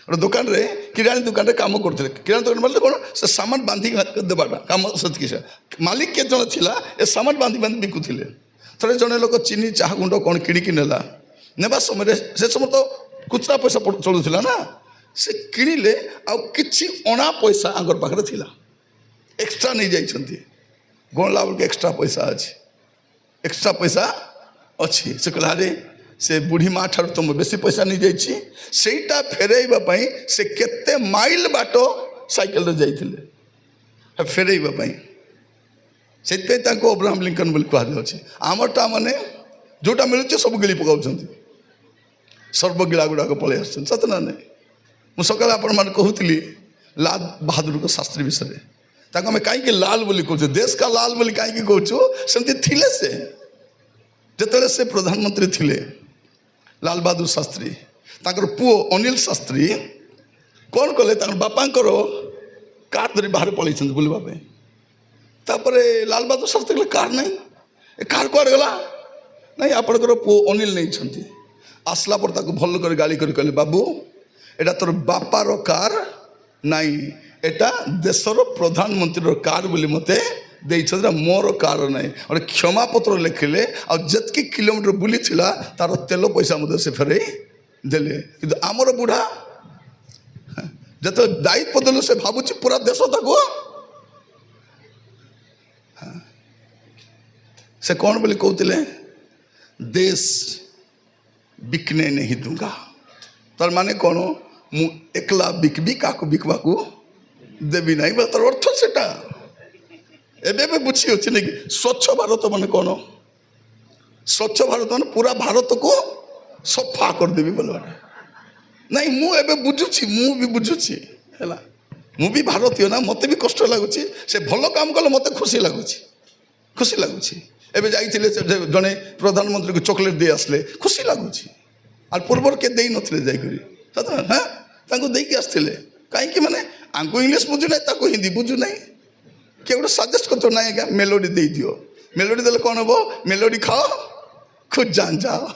गोटे दुकान रे किराणी दुकान रे काम करते किराणी दुकान मतलब कौन से सामान बांधिक देवाटा कम से मालिक के जन थिला ए सामान बांधि बांधि बिकुले थे जड़े लोक चीनी चाह गुंड कौन किणिकी नेला नेबा समय से समय तो खुचरा पैसा चलूला ना से किणिले आ किछि अणा पैसा आगर पाखे थिला एक्स्ट्रा नहीं जाइछंती गणला बेल एक्स्ट्रा पैसा अच्छी एक्स्ट्रा पैसा अच्छी से कहला रे से बुढ़ी माँ ठार तुम बेसी पैसा नहीं जाइए सेटा फेरईवाई से केते माइल बाट साइकेल रे जाइए फेरईवाई से अब्राहम लिंकन बोली कहुच्छे आमटा माने जोटा मिलूँ सब गिली पकाउं सर्वगिला गुड़ाक पलि आस सत ना नहीं मुझे सकाल आपण मैंने कहूली लाल बहादुर शास्त्री विषय आम कहीं लाल बोली कहूँ देश का लाल बोली कहीं कहूँ सेमती थिले से जिते से प्रधानमंत्री थिले लाल बहादुर शास्त्री ताकर पुओ अनिल शास्त्री कौन कले बापांकर कार धरी बाहर पलैं बुलवाई तापर लाल बहादुर शास्त्री कहले कार नहीं ए कार कुआड़ गला नहीं आपणकर पुओ अनिल नहीं आसला पर ताको भल कर गाली कर कहले बाबू एटा तोर बापार कार नहीं एटा देशर प्रधानमंत्री कार बोली मते मोर कार ना गोटे क्षमापत्र लिखिले आतकी किलोमीटर बुली तार तेल पैसा से फेर देले कि आमर बुढ़ा जो दायित्व देलु से भावुची पूरा देश ताको से कौन बोली कहते देश बिकने नहीं दूंगा तार माने कौन मु एकला बिकबी क्या बिकवा देवी नहीं बोले तार अर्थ सेटा एबे बुझी अच्छे नहीं स्वच्छ भारत मान कौन स्वच्छ भारत मान पूरा भारत को सफा करदेवी बोलवा नहीं मुझे बुझुची मु भी बुझुची है मु भी भारतीय ना मत भी कष्ट लगुच से भल काम कले मत खुशी लगुच एबे जाइए जड़े प्रधानमंत्री को चॉकलेट दे आसले खुशी लगुच आर पूर्वर के दे नथिले जाइकरी सत हाँ देकी आसते कहीं माने आंको इंग्लीश बुझु ना हिंदी बुझु ना किए गोटे सजेस्ट कर ना आज्ञा मेलोडी दे दियो मेलोडी देले कौन हम मेलोडी खाओ खुद जान जाओ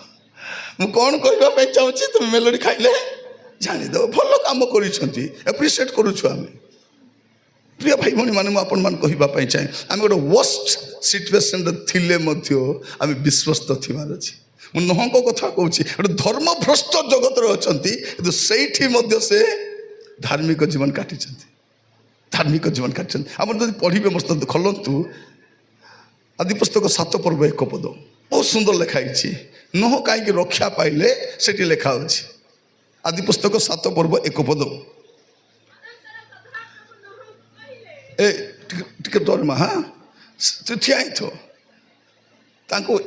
मु कौन कहवाई चाहूँगी तुम मेलोडी खाइले जानीदेव भल कम कर एप्रिशिएट करुँ प्रिय भाई भाई मैंने मुझे चाहे आम गोटे वर्स्ट सिचुएसन थिले आम विश्वस्त थीबार अच्छी मुझे नहक कथा कहूँ गोटे धर्मभ्रष्ट जगत अच्छा कि से धार्मिक जीवन काटी धार्मिक जीवन काटी आप पढ़े मस्त खोलतु आदि पुस्तक 7 पर्व 1 पद बहुत सुंदर लिखाई नह कहीं रक्षा पाइले से लिखा अच्छे आदि पुस्तक 7 पर्व 1 पद ए डरमा हाँ ठिया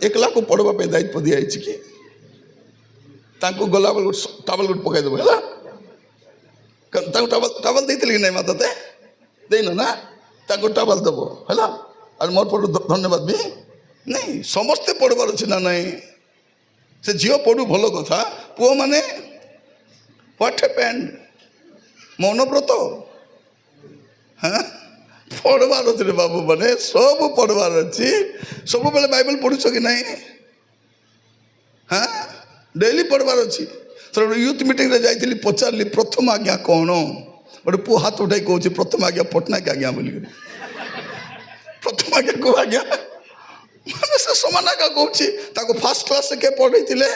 एकला को पढ़वाई दायित्व दिखाई कि गला बेल टावल गोटे पकईदेव है टावल देती कि नहीं माता देन ना टावल दब है और मोर पढ़ धन्यवाद भी नहीं समस्ते पढ़वार अच्छे ना नहीं से झील पढ़ू भल कथा पुओ मैंने व्हाट हैपेंड मौनव्रत हाँ पढ़वार अच्छे बाबू मैंने सब पढ़वार अच्छी सब बेले बाइबल पढ़ुच कि नहीं हाँ डेली पढ़वार अच्छी थोड़ा यूथ मीटिंग रे जाइली पचारि प्रथम आज्ञा कौन गोटे पु हाथ उठाई कहूँ प्रथम आज्ञा पट्टनायक आज्ञा बोल प्रथम आज्ञा को आज्ञा मैंने से समान आज्ञा कहूँ फास्ट क्लास के पढ़े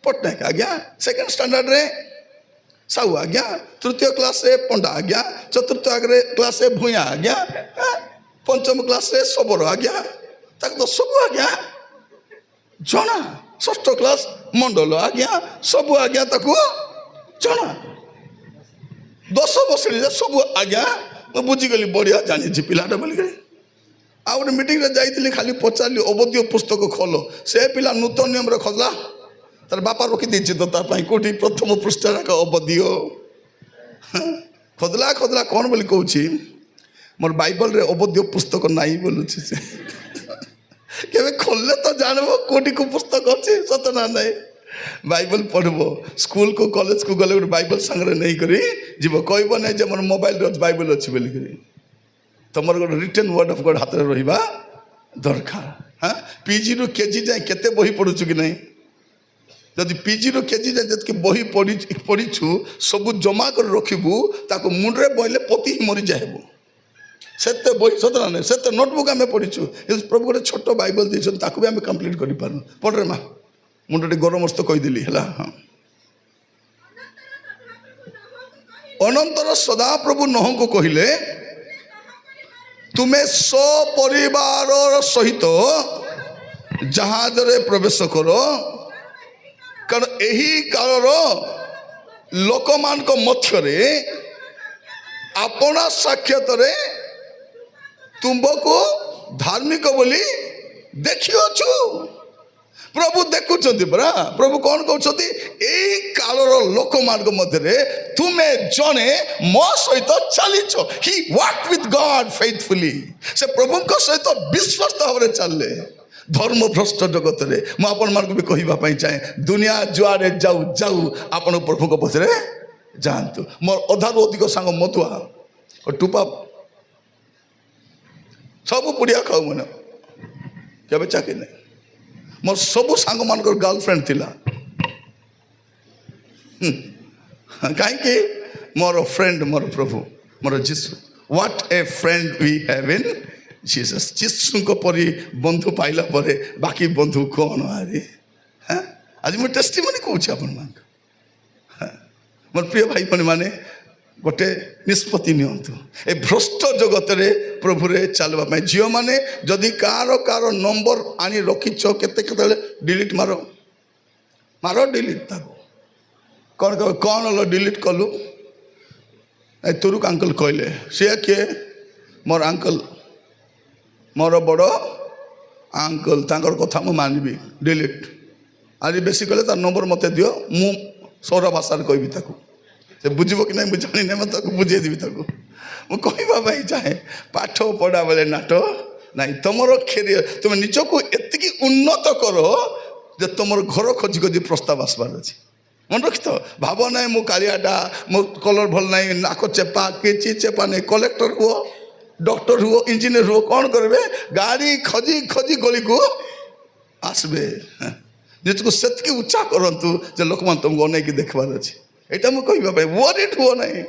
पट्टनायक आज्ञा सेकेंड स्टैंडर्ड रे साहू आज्ञा तृतीय क्लास रे पंडा आज्ञा चतुर्थ क्लास रे भूया आज्ञा पंचम क्लास रे सबरो आज्ञा तो सब आज्ञा जना षष्ठ क्लास मंडल आज्ञा सब आज्ञा जना 10 ବର୍ଷ ସବୁ ଆଜ୍ଞା ମୁଁ ବୁଝିଗଲି ବଢ଼ିଆ ଜାଣିଛି ପିଲାଟା ବୋଲିକରି। ଆଉ ଗୋଟେ ମିଟିଂରେ ଯାଇଥିଲି ଖାଲି ପଚାରିଲି ଅବଧୀୟ ପୁସ୍ତକ ଖୋଲ, ସେ ପିଲା ନୂତନ ନିୟମରେ ଖୋଲିଲା, ତାର ବାପା ରଖିଦେଇଛି ତ ତା ପାଇଁ କେଉଁଠି ପ୍ରଥମ ପୃଷ୍ଠାଯାକ ଅବଧୀୟ ଖୋଦଲା କ'ଣ ବୋଲି କହୁଛି, ମୋର ବାଇବଲରେ ଅବଧୀୟ ପୁସ୍ତକ ନାହିଁ ବୋଲୁଛି ସେ। କେବେ ଖୋଲିଲେ ତ ଜାଣିବ କେଉଁଠି କେଉଁ ପୁସ୍ତକ ଅଛି, ସତ ନା ନାହିଁ। ବାଇବଲ ପଢ଼ିବ, ସ୍କୁଲକୁ କଲେଜକୁ ଗଲେ ଗୋଟେ ବାଇବଲ ସାଙ୍ଗରେ ନେଇକରି ଯିବ, କହିବ ନାହିଁ ଯେ ମୋର ମୋବାଇଲରେ ବାଇବଲ ଅଛି ବୋଲିକରି। ତମର ଗୋଟେ ରିଟର୍ନ ୱାର୍ଡ ଅଫ୍ ଗଡ୍ ହାତରେ ରହିବା ଦରକାର। ହଁ, ପିଜିରୁ କେଜି ଯାଏ କେତେ ବହି ପଢ଼ୁଛୁ କି ନାହିଁ? ଯଦି ପିଜିରୁ କେଜି ଯାଏ ଯେତିକି ବହି ପଢ଼ିଛୁ ସବୁ ଜମା କରି ରଖିବୁ, ତାକୁ ମୁଣ୍ଡରେ ବହିଲେ ପତି ହିଁ ମରିଯାଏବୁ। ସେତେ ବହି ସତ ନା ନାହିଁ, ସେତେ ନୋଟବୁକ୍ ଆମେ ପଢ଼ିଛୁ। ପ୍ରଭୁ ଗୋଟେ ଛୋଟ ବାଇବଲ ଦେଇଛନ୍ତି, ତାକୁ ବି ଆମେ କମ୍ପ୍ଲିଟ୍ କରିପାରୁନୁ। ପଢ଼ରେ ମା, ମୁଣ୍ଡ ଟିକେ ଗରମ ମସ୍ତ କହିଦେଲି ହେଲା। ହଁ, ଅନନ୍ତର ସଦାପ୍ରଭୁ ନୋହଙ୍କୁ କହିଲେ, ତୁମେ ସପରିବାର ସହିତ ଜାହାଜରେ ପ୍ରବେଶ କର, କାରଣ ଏହି କାଳର ଲୋକମାନଙ୍କ ମଧ୍ୟରେ ଆପଣା ସାକ୍ଷାତରେ ତୁମ୍ଭକୁ ଧାର୍ମିକ ବୋଲି ଦେଖିଅଛୁ। ପ୍ରଭୁ ଦେଖୁଛନ୍ତି ପରା। ପ୍ରଭୁ କ'ଣ କହୁଛନ୍ତି? ଏଇ କାଳର ଲୋକମାନଙ୍କ ମଧ୍ୟରେ ତୁମେ ଜଣେ ମୋ ସହିତ ଚାଲିଛ। ହି ୱାକ୍ ୱିଥ୍ ଗଡ୍ ଫେଥଫୁଲି। ସେ ପ୍ରଭୁଙ୍କ ସହିତ ବିଶ୍ୱସ୍ତ ଭାବରେ ଚାଲିଲେ। ଧର୍ମଭ୍ରଷ୍ଟ ଜଗତରେ ମୁଁ ଆପଣମାନଙ୍କୁ ବି କହିବା ପାଇଁ ଚାହେଁ, ଦୁନିଆ ଯୁଆଡ଼େ ଯାଉ ଯାଉ ଆପଣ ପ୍ରଭୁଙ୍କ ପଛରେ ଯାଆନ୍ତୁ। ମୋର ଅଧାରୁ ଅଧିକ ସାଙ୍ଗ ମଧୁଆ ଟୁପା ସବୁ ପୁଡ଼ିଆ ଖାଉ, ମାନେ କେବେ ଚାକିରି ନାହିଁ। ମୋର ସବୁ ସାଙ୍ଗମାନଙ୍କର ଗାର୍ଲଫ୍ରେଣ୍ଡ ଥିଲା। କାହିଁକି? ମୋର ଫ୍ରେଣ୍ଡ ମୋର ପ୍ରଭୁ, ମୋର ଯୀଶୁ। What A friend we have in Jesus. ଯୀଶୁଙ୍କ ପରି ବନ୍ଧୁ ପାଇଲା ପରେ ବାକି ବନ୍ଧୁ କ'ଣ ଆରେ? ଆଜି ମୁଁ ଟେଷ୍ଟିମନି କହୁଛି ଆପଣମାନଙ୍କୁ। ମୋର ପ୍ରିୟ ଭାଇ ଭଉଣୀମାନେ, ଗୋଟେ ନିଷ୍ପତ୍ତି ନିଅନ୍ତୁ ଏ ଭ୍ରଷ୍ଟ ଜଗତରେ ପ୍ରଭୁରେ ଚାଲିବା ପାଇଁ। ଝିଅମାନେ ଯଦି କାହାର ନମ୍ବର ଆଣି ରଖିଛ, କେତେବେଳେ ଡିଲିଟ୍ ମାର ଡିଲିଟ୍। ତାକୁ କ'ଣ ଡିଲିଟ୍ କଲୁ? ତୁରୁକ ଆଙ୍କଲ କହିଲେ। ସିଏ କିଏ? ମୋର ଆଙ୍କଲ, ମୋର ବଡ଼ ଆଙ୍କଲ, ତାଙ୍କର କଥା ମୁଁ ମାନିବି। ଡିଲିଟ୍। ଆଜି ବେଶୀ କଲେ ତାର ନମ୍ବର ମୋତେ ଦିଅ, ମୁଁ ସୌର ଭାଷାରେ କହିବି ତାକୁ। ସେ ବୁଝିବ କି ନାହିଁ ମୁଁ ଜାଣିନି, ମୁଁ ତାକୁ ବୁଝେଇଦେବି ତାକୁ। ମୁଁ କହିବା ପାଇଁ ଚାହେଁ, ପାଠ ପଢ଼ା ବେଳେ ନାଟ ନାହିଁ। ତମର କ୍ୟାରିୟର, ତୁମେ ନିଜକୁ ଏତିକି ଉନ୍ନତ କର ଯେ ତମର ଘର ଖୋଜି ଖୋଜି ପ୍ରସ୍ତାବ ଆସିବାର ଅଛି। ମନେ ରଖିଥାଅ। ଭାବ ନାହିଁ ମୁଁ କାଳିଆଟା, ମୋ କଲର ଭଲ ନାହିଁ, ନାକ ଚେପା, କିଛି ଚେପା ନାହିଁ। କଲେକ୍ଟର ହୁଅ, ଡକ୍ଟର ହୁଅ, ଇଞ୍ଜିନିୟର ହୁଅ, କ'ଣ କରିବେ? ଗାଡ଼ି ଖୋଜି ଖୋଜି ଗଳିକୁ ଆସିବେ। ନିଜକୁ ସେତିକି ଉଚ୍ଚା କରନ୍ତୁ ଯେ ଲୋକମାନେ ତୁମକୁ ଅନେଇକି ଦେଖିବାର ଅଛି। ଏଇଟା ମୁଁ କହିବା ପାଇଁ। ୱରିଡ୍ ହୁଅ ନାହିଁ।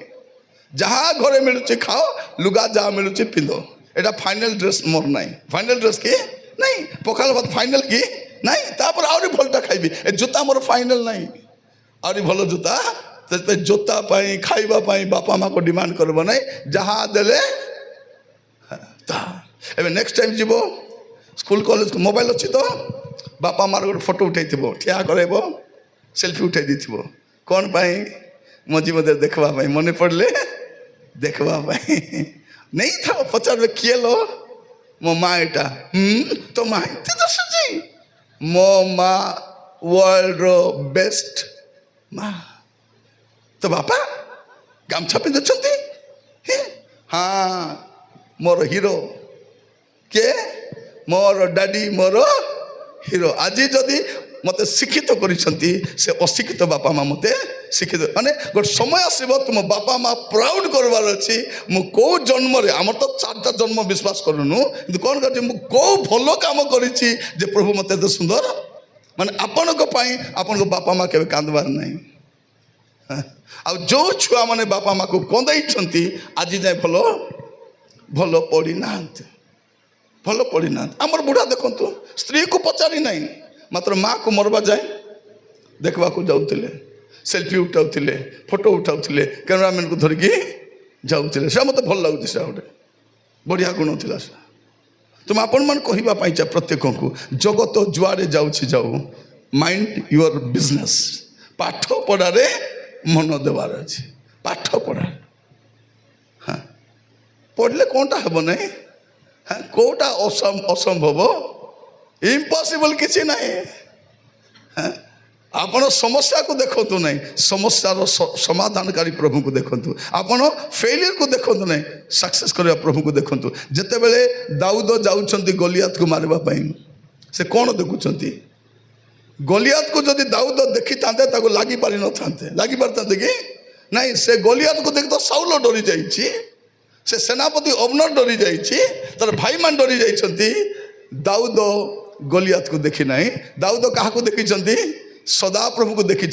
ଯାହା ଘରେ ମିଳୁଛି ଖାଅ, ଲୁଗା ଯାହା ମିଳୁଛି ପିନ୍ଧ। ଏଇଟା ଫାଇନାଲ ଡ୍ରେସ୍ ମୋର ନାହିଁ। ଫାଇନାଲ ଡ୍ରେସ୍ କି ନାହିଁ? ପଖାଳ ଭାତ ଫାଇନାଲ କି ନାହିଁ? ତାପରେ ଆହୁରି ଭଲଟା ଖାଇବି। ଏ ଜୋତା ମୋର ଫାଇନାଲ ନାହିଁ, ଆହୁରି ଭଲ ଜୋତା। ସେଥିପାଇଁ ଜୋତା ପାଇଁ, ଖାଇବା ପାଇଁ ବାପା ମାଆକୁ ଡିମାଣ୍ଡ କରିବ ନାହିଁ। ଯାହା ଦେଲେ ଏବେ ନେକ୍ସଟ ଟାଇମ୍ ଯିବ ସ୍କୁଲ କଲେଜକୁ, ମୋବାଇଲ ଅଛି ତ, ବାପା ମାଆର ଗୋଟେ ଫଟୋ ଉଠେଇଥିବ, ଠିଆ କରାଇବ, ସେଲ୍ଫି ଉଠେଇ ଦେଇଥିବ। କ'ଣ ପାଇଁ? ମଝି ମଝିରେ ଦେଖିବା ପାଇଁ, ମନେ ପଡ଼ିଲେ ଦେଖିବା ପାଇଁ। ନେଇଥାଅ, ପଚାରିବେ କିଏ ଲ? ମୋ ମା। ଏଇଟା ତୋ ମା ଏତେ ଦର୍ଶୁଛି? ମୋ ମା ୱାର୍ଲଡର ବେଷ୍ଟ ମା। ତ ବାପା ଗାମଛା ପିନ୍ଧୁଛନ୍ତି? ହଁ, ମୋର ହିରୋ। କିଏ? ମୋର ଡାଡି, ମୋର ହିରୋ। ଆଜି ଯଦି ମୋତେ ଶିକ୍ଷିତ କରିଛନ୍ତି, ସେ ଅଶିକ୍ଷିତ ବାପା ମା ମୋତେ ଶିକ୍ଷିତ, ମାନେ ଗୋଟେ ସମୟ ଆସିବ ତୁମ ବାପା ମା ପ୍ରାଉଡ୍ କରିବାର ଅଛି। ମୁଁ କେଉଁ ଜନ୍ମରେ, ଆମର ତ 4ଟା ଜନ୍ମ ବିଶ୍ୱାସ କରୁନୁ, କିନ୍ତୁ କ'ଣ କରୁଛି, ମୁଁ କେଉଁ ଭଲ କାମ କରିଛି ଯେ ପ୍ରଭୁ ମୋତେ ଏତେ ସୁନ୍ଦର। ମାନେ ଆପଣଙ୍କ ପାଇଁ ଆପଣଙ୍କ ବାପା ମା କେବେ କାନ୍ଦିବାର ନାହିଁ। ଆଉ ଯେଉଁ ଛୁଆମାନେ ବାପା ମାଆକୁ କନ୍ଦେଇଛନ୍ତି ଆଜି ଯାଏ ଭଲ ପଢ଼ିନାହାନ୍ତି, ଭଲ ପଢ଼ିନାହାନ୍ତି। ଆମର ବୁଢ଼ା ଦେଖନ୍ତୁ, ସ୍ତ୍ରୀକୁ ପଚାରି ନାହିଁ, ମାତ୍ର ମାଆକୁ ମରବା ଯାଏ ଦେଖିବାକୁ ଯାଉଥିଲେ, ସେଲ୍ଫି ଉଠାଉଥିଲେ, ଫଟୋ ଉଠାଉଥିଲେ, କ୍ୟାମେରାମ୍ୟାନକୁ ଧରିକି ଯାଉଥିଲେ। ସେଟା ମୋତେ ଭଲ ଲାଗୁଛି। ସେଟା ଗୋଟେ ବଢ଼ିଆ ଗୁଣ ଥିଲା। ସେଟା ତୁମେ ଆପଣମାନେ କହିବା ପାଇଁ ଚାହେଁ ପ୍ରତ୍ୟେକଙ୍କୁ, ଜଗତ ଯୁଆଡ଼େ ଯାଉଛି ଯାଉ, ମାଇଣ୍ଡ ୟୁଅର ବିଜନେସ୍। ପାଠ ପଢ଼ାରେ ମନ ଦେବାର ଅଛି। ପାଠ ପଢ଼ା पढ़ले कौनटा हेब ना हाँ कौटा असंभव इम्पॉसिबल किसी ना हाँ आपण समस्या को देखु ना समस्यार समाधानकारी प्रभु को देखु आपण फेलियर को देखु ना सक्सेस करवा प्रभु को देखु जिते बड़े दाऊद जाऊँच गोलियात को मारवाई से कौन देखुं गोलियात को जदि दाऊद देखी था लगी पारि न था लगी पारि कि नहीं से गोलियात को देख तो साउल डरी जाइए से सेनापति अबनर डरी जाइए तार भाई मान डरी जाइए दाऊद गोलियात को देखी ना दाऊद क्या देखी सदा प्रभु को देखी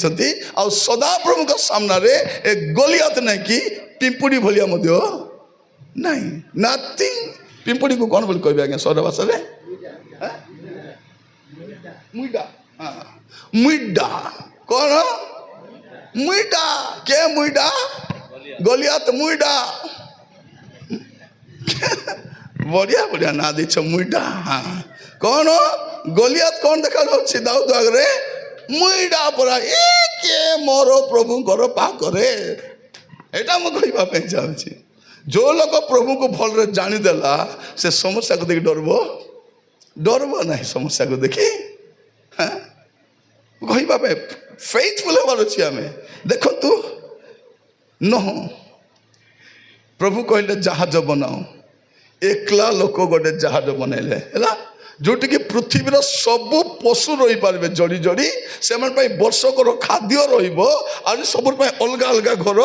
आ सदा प्रभु का सामना रे एक गोलियात नहीं कि पिंपुड़ी भलिया नहीं नथिंग पिंपुड़ी को कौन बोल कह आज्ञा सौर भाषा मुईडा मुईडा कौन मुईडा के मुईडा गोलियात मुईडा बढ़िया बढ़िया ना दीछ मुईडा हाँ कौन गोलियात कौन देखा दाऊद आगे मुईडा परा के मोर प्रभु घर पाखरे एटा मु कहवाई चाहूँगी जो लोग प्रभु को भल जानीदेला से समस्या को देखी डरब ना समस्या को देखी हाँ कहवाई फेथफुल हबार अच्छे आम देखु न प्रभु कहले जहाज बनाओ एकला लोक गोटे जहाज बनइले है जोटि कि पृथ्वीर सबू पशु रही पारे जड़ी जड़ी से वर्षकर खाद्य रही सब अलग अलग घर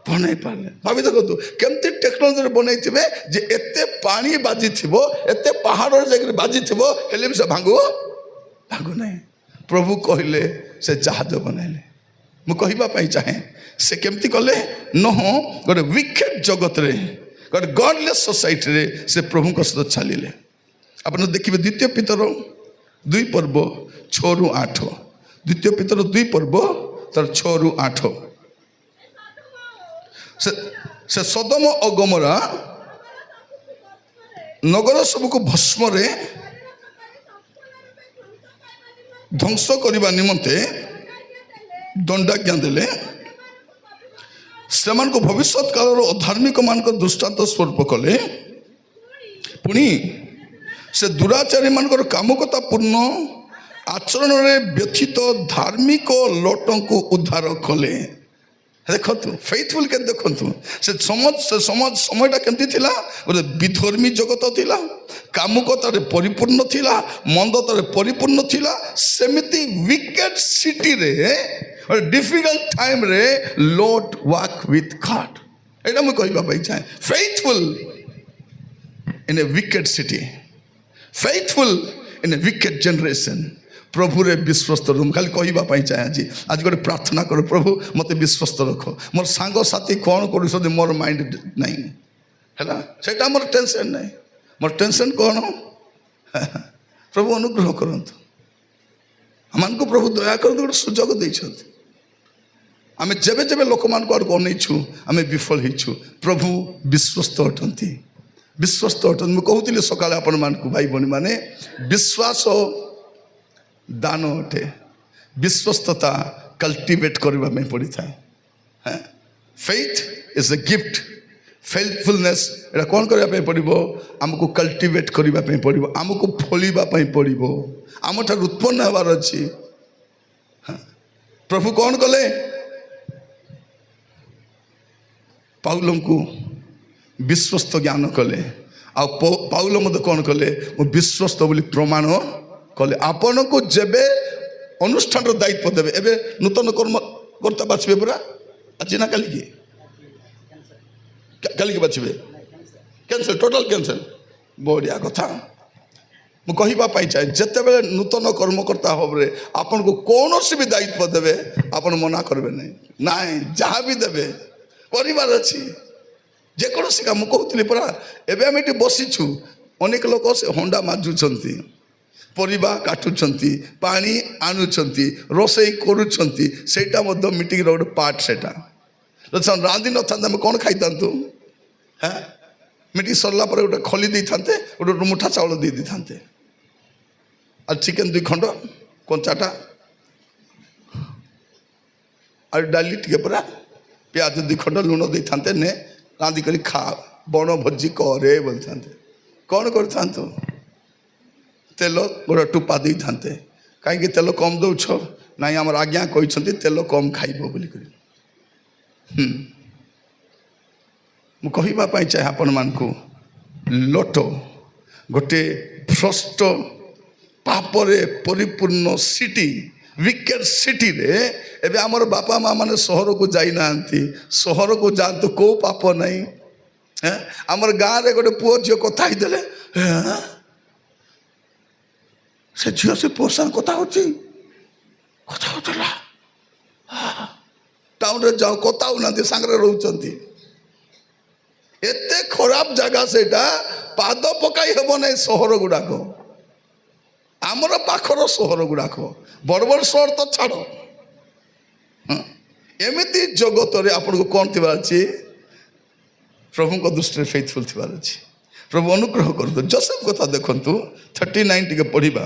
बन पारे भाभी देखो केमती टेक्नोलोजी बनई जे एते पानी बाजी थो एते पहाड़ जाकर बाजी थो हेले भी से भांगू भांगू ना प्रभु कहले से जहाज बनइले मु कहवाई चाहे से केमती कले न गोटे विकेट जगत रे गोटे गॉडलेस सोसाइटी रे से प्रभु को सहित चलिले आपन देखिए द्वितीय पितर 2 पर्व 6 ରୁ 8 द्वितीय पितर 2 पर्व तर 6 ରୁ 8 से सदम और गमोरा नगर सबको भस्म रे ध्वंस करने निमंते दंडाज्ञा देले से भविष्य काल अधार्मिक मान दृष्टांत स्वरूप कले पुणी से दुराचारी मानकर कामुकता पूर्ण आचरण में व्यथित धार्मिक लोटों को उद्धार कले देखु फेथफुल के देखु से समाज समयटा केमती थिला गोटे विधर्मी जगत थिला कामुकतार परिपूर्ण थिला मंदतार परिपूर्ण थिला सेमिति विकेट सिटी रे डिफिकल्ट टाइम रे लॉर्ड वॉक विथ गॉड एटा मैं कहबा चाहे faithful in a wicked city faithful in a wicked generation प्रभु रे विश्वस्त रूम खाली कहवाई चाहे आज गोटे प्रार्थना कर प्रभु मत विश्वस्त रख मोर सांग साथी कौन कर मोर माइंड नहीं है सेटा मोर टेंशन नहीं मोर टेंशन कौन प्रभु अनुग्रह करंतु हमको प्रभु दया कर गोटे सुजोग देछन आमे जेबे जेबे लोक मान को अनैछु आमे विफल होइछु प्रभु विश्वस्त अटंती विश्वस्त अटंती मैं कहूली सकाले आपण मान को भाई बनी माने विश्वास दान अटे विश्वस्तता कल्टिवेट करबा में पड़ी था faith is a gift faithfulness एटा कौन करबा पड़ो आमको कल्टिवेट करबा पड़ो आमको फलिबा पड़ो आम ठार उत्पन्न होबार अच्छी प्रभु कौन कले पाउल को विश्वस्त ज्ञान कले आ पाउल मत कौन कले विश्वस्त बोली प्रमाण कले आपण को जेबे अनुष्ठान दायित्व देवे एबे नूतन कर्मकर्ता बाछबे पूरा आज ना काली की बाछबे कैंसल टोटल कैंसल बढ़िया कथा मु कहवाई चाहे जिते बड़े नूतन कर्मकर्ता भाव आपन को कौन भी दायित्व देवे आपन मना करबे ना जहाँ भी देवे परिवार अच्छी जेकोसी काम कहती परा एवं आम ये बसीचु अनेक लोक से हंडा माजुंट परिबा काटुंट पानी आणुंट रोसई करुँचा मीटिंग गोटे पार्ट से रांधि न था कौन खाई था हाँ मीटिंग सरला गोटे खली दे था गोटे मुठा चाउल दे था आ चिकेन 2 खंड कंचाटा आ डाली टे पूरा प्याज 2 खंड लुण दे था ने रांधि कर खा ବଣଭୋଜି କରେ ବୋଲିଥାନ୍ତେ। କ'ଣ କରିଥାନ୍ତୁ? ତେଲ ଗୋଟେ ଟୁପା ଦେଇଥାନ୍ତେ। କାହିଁକି ତେଲ କମ୍ ଦେଉଛ? ନାଇଁ ଆମର ଆଜ୍ଞା କହିଛନ୍ତି ତେଲ କମ୍ ଖାଇବ ବୋଲିକରି। ମୁଁ କହିବା ପାଇଁ ଚାହେଁ ଆପଣମାନଙ୍କୁ, ଲୋଟ ଗୋଟେ ଭ୍ରଷ୍ଟ ପାପରେ ପରିପୂର୍ଣ୍ଣ ସିଟି, ୱିକେଡ୍ ସିଟିରେ ଏବେ ଆମର ବାପା ମା ମାନେ ସହରକୁ ଯାଇନାହାନ୍ତି। ସହରକୁ ଯାଆନ୍ତୁ, କେଉଁ ପାପ ନାହିଁ। ଆମର ଗାଁରେ ଗୋଟେ ପୁଅ ଝିଅ କଥା ହେଇଦେଲେ, ସେ ଝିଅ ସେ ପୁଅ ସାଙ୍ଗେ କଥା ହଉଥିଲା। ଟାଉନରେ ଯାଉ କଥା ହଉନାହାନ୍ତି, ସାଙ୍ଗରେ ରହୁଛନ୍ତି। ଏତେ ଖରାପ ଜାଗା ସେଇଟା, ପାଦ ପକାଇ ହେବ ନାହିଁ ସହର ଗୁଡ଼ାକ। ଆମର ପାଖର ସହର ଗୁଡ଼ାକ, ବଡ଼ ବଡ଼ ସହର ତ ଛାଡ଼। ଏମିତି ଜଗତରେ ଆପଣଙ୍କୁ କ'ଣ ଥିବାର ଅଛି? ପ୍ରଭୁଙ୍କ ଦୃଷ୍ଟିରେ ଫେଥଫୁଲ୍ ଥିବାର ଅଛି। ପ୍ରଭୁ ଅନୁଗ୍ରହ କରନ୍ତୁ। ଯୋସେଫ କଥା ଦେଖନ୍ତୁ, 39 ଟିକେ ପଢ଼ିବା।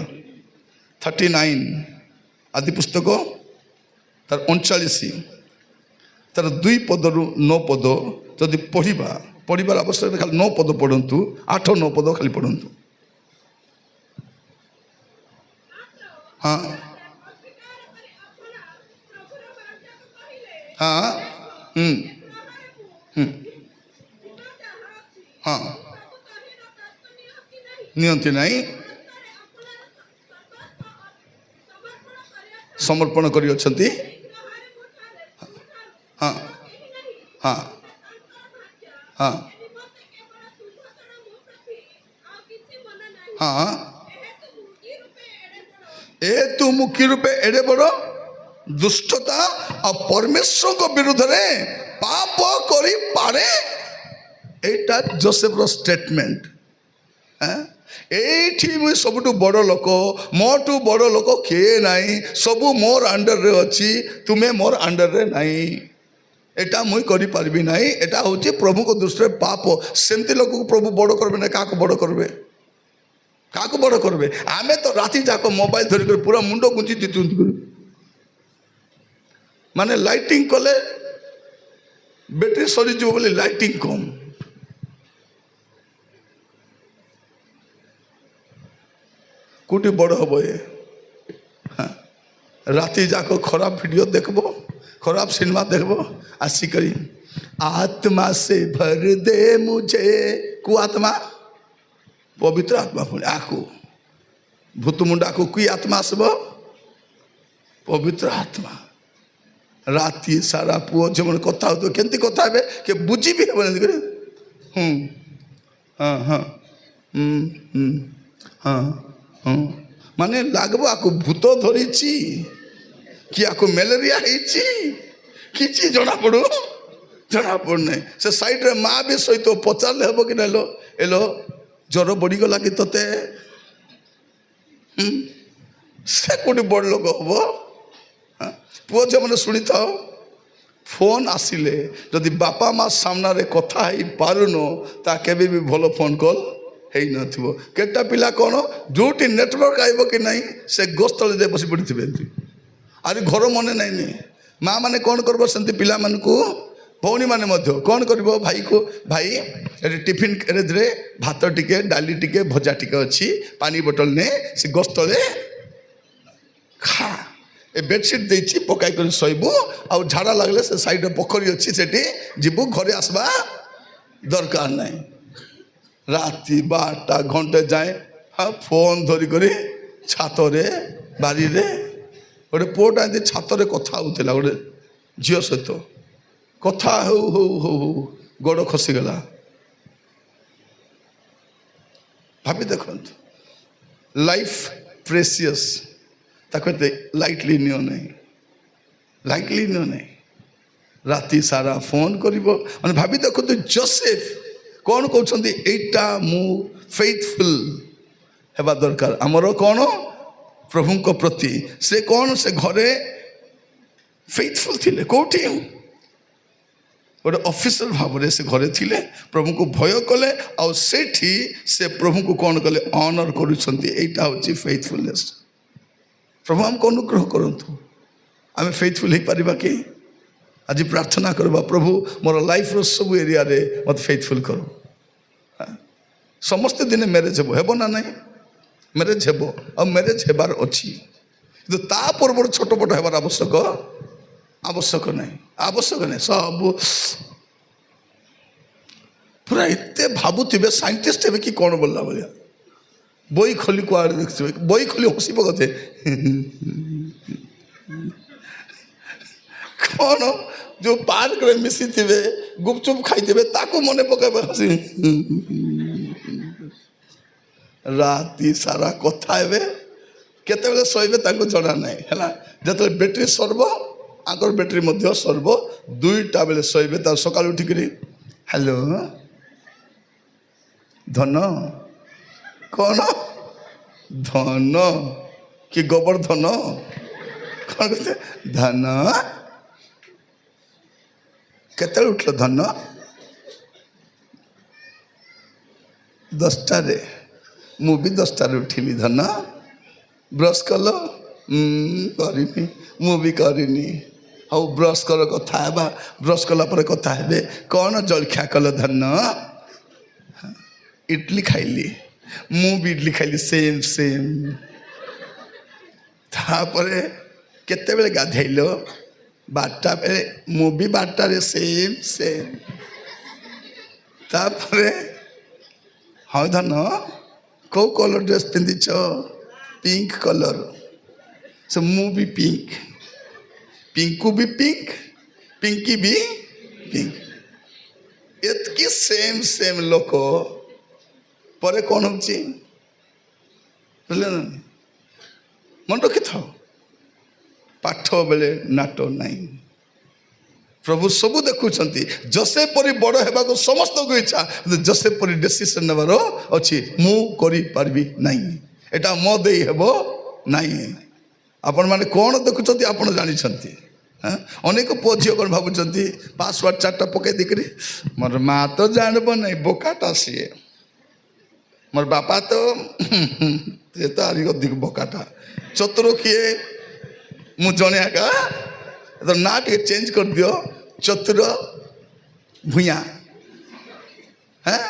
39 ଆଦି ପୁସ୍ତକ ତାର 39 ତାର 2 ପଦରୁ 9 ପଦ ଯଦି ପଢ଼ିବାର ଆବଶ୍ୟକତା, ଖାଲି 9 ପଦ ପଢ଼ନ୍ତୁ, 8-9 ପଦ ଖାଲି ପଢ଼ନ୍ତୁ। ହଁ ହଁ ହଁ ନିଅନ୍ତି ନାହିଁ, ସମର୍ପଣ କରି ଅଛନ୍ତି। ହଁ ହଁ ହଁ ହଁ ଏ ତୁ ମୁଖୀ ରୂପେ ଏଡ଼େ ବଡ଼ ଦୁଷ୍ଟତା ଆଉ ପରମେଶ୍ୱରଙ୍କ ବିରୁଦ୍ଧରେ ପାପ କରିପାରେ। ଏଇଟା ଯୋସେଫର ଷ୍ଟେଟମେଣ୍ଟ। ଏଇଠି ମୁଁ ସବୁଠୁ ବଡ଼ ଲୋକ, ମୋଠୁ ବଡ଼ ଲୋକ କିଏ ନାହିଁ, ସବୁ ମୋର ଆଣ୍ଡରରେ ଅଛି, ତୁମେ ମୋର ଆଣ୍ଡରରେ ନାହିଁ, ଏଇଟା ମୁଇଁ କରିପାରିବି ନାହିଁ। ଏଇଟା ହେଉଛି ପ୍ରଭୁଙ୍କ ଦୃଷ୍ଟିରେ ପାପ। ସେମିତି ଲୋକକୁ ପ୍ରଭୁ ବଡ଼ କରିବେ ନା, କାହାକୁ ବଡ଼ କରିବେ? କାହାକୁ ବଡ଼ କରିବେ? ଆମେ ତ ରାତି ଯାକ ମୋବାଇଲ ଧରିକରି ପୁରା ମୁଣ୍ଡ ଗୁଞ୍ଜି ଦିଅନ୍ତୁ, ମାନେ ଲାଇଟିଂ କଲେ ବ୍ୟାଟେରୀ ସରିଯିବ ବୋଲି ଲାଇଟିଂ କମ୍। କୋଉଠି ବଡ଼ ହବ? ରାତି ଯାକ ଖରାପ ଭିଡ଼ିଓ ଦେଖବ, ଖରାପ ସିନେମା ଦେଖବ, ଆସିକରି ଆତ୍ମା ସେ ଭର ଦେ ମୁझे। କୁ ଆତ୍ମା? ପବିତ୍ର ଆତ୍ମା। ପୁଣି ଆକୁ ଭୂତ ମୁଣ୍ଡାକୁ କି ଆତ୍ମା ଆସିବ? ପବିତ୍ର ଆତ୍ମା। ରାତି ସାରା ପୁଅ ଝିଅମାନେ କଥା ହଉଥିବ, କେମିତି କଥା ହେବେ କି ବୁଝିବି ହେବନି। ହଁ ହଁ ହଁ ହଁ, ମାନେ ଲାଗବ ଆକୁ ଭୂତ ଧରିଛି କି ଆକୁ ମ୍ୟାଲେରିଆ ହେଇଛି, କିଛି ଜଣାପଡ଼ୁନାହିଁ। ସେ ସାଇଡରେ ମା ବି ସହିତ ପଚାରିଲେ ହେବ କି ନାଇଁ, ଏଲୋ ଜ୍ୱର ବଢ଼ିଗଲା କି ତତେ? ସେ କୋଉଠି ବଡ଼ ଲୋକ ହବ? ପୁଅ ଝିଅମାନେ ଶୁଣିଥାଅ, ଫୋନ୍ ଆସିଲେ ଯଦି ବାପା ମା ସାମ୍ନାରେ କଥା ହେଇପାରୁନ, ତା କେବେ ବି ଭଲ ଫୋନ୍ କଲ୍ ହେଇନଥିବ। କେତେଟା ପିଲା କ'ଣ, ଯୋଉଠି ନେଟୱାର୍କ ଆଇବ କି ନାହିଁ ସେ ଗଛ ତଳେ ଯାଇ ବସି ପଡ଼ିଥିବେ। ଆରେ ଘର ମନେ ନାଇଁନି। ମା ମାନେ କ'ଣ କରିବ, ସେମିତି ପିଲାମାନଙ୍କୁ, ଭଉଣୀମାନେ ମଧ୍ୟ କ'ଣ କରିବ, ଭାଇକୁ, ଭାଇ ଏଠି ଟିଫିନ୍ ରେ ଭାତ ଟିକେ, ଡାଲି ଟିକେ, ଭଜା ଟିକେ ଅଛି, ପାଣି ବୋଟଲ ନେ, ସେ ଗଛ ତଳେ ଖା। ଏ ବେଡସିଟ୍ ଦେଇଛି, ପକାଇ କରି ଶୋଇବୁ। ଆଉ ଝାଡ଼ା ଲାଗିଲେ ସେ ସାଇଡରେ ପୋଖରୀ ଅଛି, ସେଠି ଯିବୁ, ଘରେ ଆସିବା ଦରକାର ନାହିଁ। ରାତି 12ଟା ଘଣ୍ଟେ ଯାଏ ଫୋନ୍ ଧରିକରି ଛାତରେ, ବାରିରେ। ଗୋଟେ ପୁଅଟା ଏମିତି ଛାତରେ କଥା ହଉଥିଲା ଗୋଟେ ଝିଅ ସହିତ, କଥା ହଉ ହଉ ହଉ ହଉ ଗୋଡ଼ ଖସିଗଲା। ଭାବି ଦେଖନ୍ତୁ, ଲାଇଫ୍ ପ୍ରେସିୟସ୍, ତାକୁ ଏତେ ଲାଇଟଲି ନିଅ ନାହିଁ, ଲାଇଟଲି ନିଅ ନାହିଁ। ରାତି ସାରା ଫୋନ୍ କରିବ, ମାନେ ଭାବି ଦେଖନ୍ତୁ ଯୋସେଫ କ'ଣ କହୁଛନ୍ତି, ଏଇଟା ମୁଁ ଫେଥଫୁଲ୍ ହେବା ଦରକାର। ଆମର କ'ଣ ପ୍ରଭୁଙ୍କ ପ୍ରତି, ସେ କ'ଣ ସେ ଘରେ ଫେଥଫୁଲ୍ ଥିଲେ। କୋଉଠି? ଗୋଟେ ଅଫିସର ଭାବରେ ସେ ଘରେ ଥିଲେ, ପ୍ରଭୁଙ୍କୁ ଭୟ କଲେ, ଆଉ ସେଠି ସେ ପ୍ରଭୁଙ୍କୁ କ'ଣ କଲେ, ଅନର କରୁଛନ୍ତି। ଏଇଟା ହେଉଛି ଫେଥଫୁଲନେସ୍। ପ୍ରଭୁ ଆମକୁ ଅନୁଗ୍ରହ କରନ୍ତୁ, ଆମେ ଫେଥଫୁଲ୍ ହେଇପାରିବା କି? ଆଜି ପ୍ରାର୍ଥନା କରିବା, ପ୍ରଭୁ ମୋର ଲାଇଫର ସବୁ ଏରିଆରେ ମୋତେ ଫେଥଫୁଲ୍ କର। समस्ते दिने मैरेज हेब ना नहीं मैरेज हेब आ मैरेज हेबार अच्छी कि ता पूर्व छोट पट हेबार आवश्यक आवश्यक नहीं सब पूरा एत भावुवे साइंटिस्ट हे कि कौन बोलला भाया बई खोली कुआड़े देखिए बई खोली हसी पकते कौन जो पार्क में मिसी थे गुपचुप खाई ताको मने पकेबे हसी राति सारा कथा हे केते शोबे जना ना है जो बैटेरी सर्व आगर बैटेरी मध्य सर्व 2टा बेले शोबे तर सकाल उठिक हेलो धन कौन धन कि गोवर्धन कौन कहते धन केते उठल धन 10टारे मु भी 10टारे उठिली धन ब्रश कल करनी मु भी करनी हाँ ब्रश कर कथा है ब्रश कला कथा है कौन जलखिया कल धन इडली खाइली मु भी इडली खाइली सेम सेम तापरे केते बेले गाधैल 12टा बेले मु भी 12टारे सेम सेम तापरे हाँ धन कौ कलर ड्रेस पिंधिच पिंक कलर से मु भी पिंक पिंकू भी पिंक पिंकी भी पिंक एतकी सेम सेम लोक पर कौन हो मन रखी था पाठ बेले नाट नहीं प्रभु सबू देखुं जसे परी बड़ होगा समस्त को इच्छा जसे परी डिसीजन नेबार अच्छी मु करी नहीं एटा मो दे हेब नहीं आपण माने कौन देखुं आपण जानी अनेक पुओ झील कौन भावुं पासवर्ड 4टा पकई देकर मोर माँ तो जानब नहीं बोकाटा सी मोर बापा तो ये तो आरी अधिक बोकाटा चतुर किए मु जने आगा तो ना टे चेंज कर दियो चतुर भूया हाँ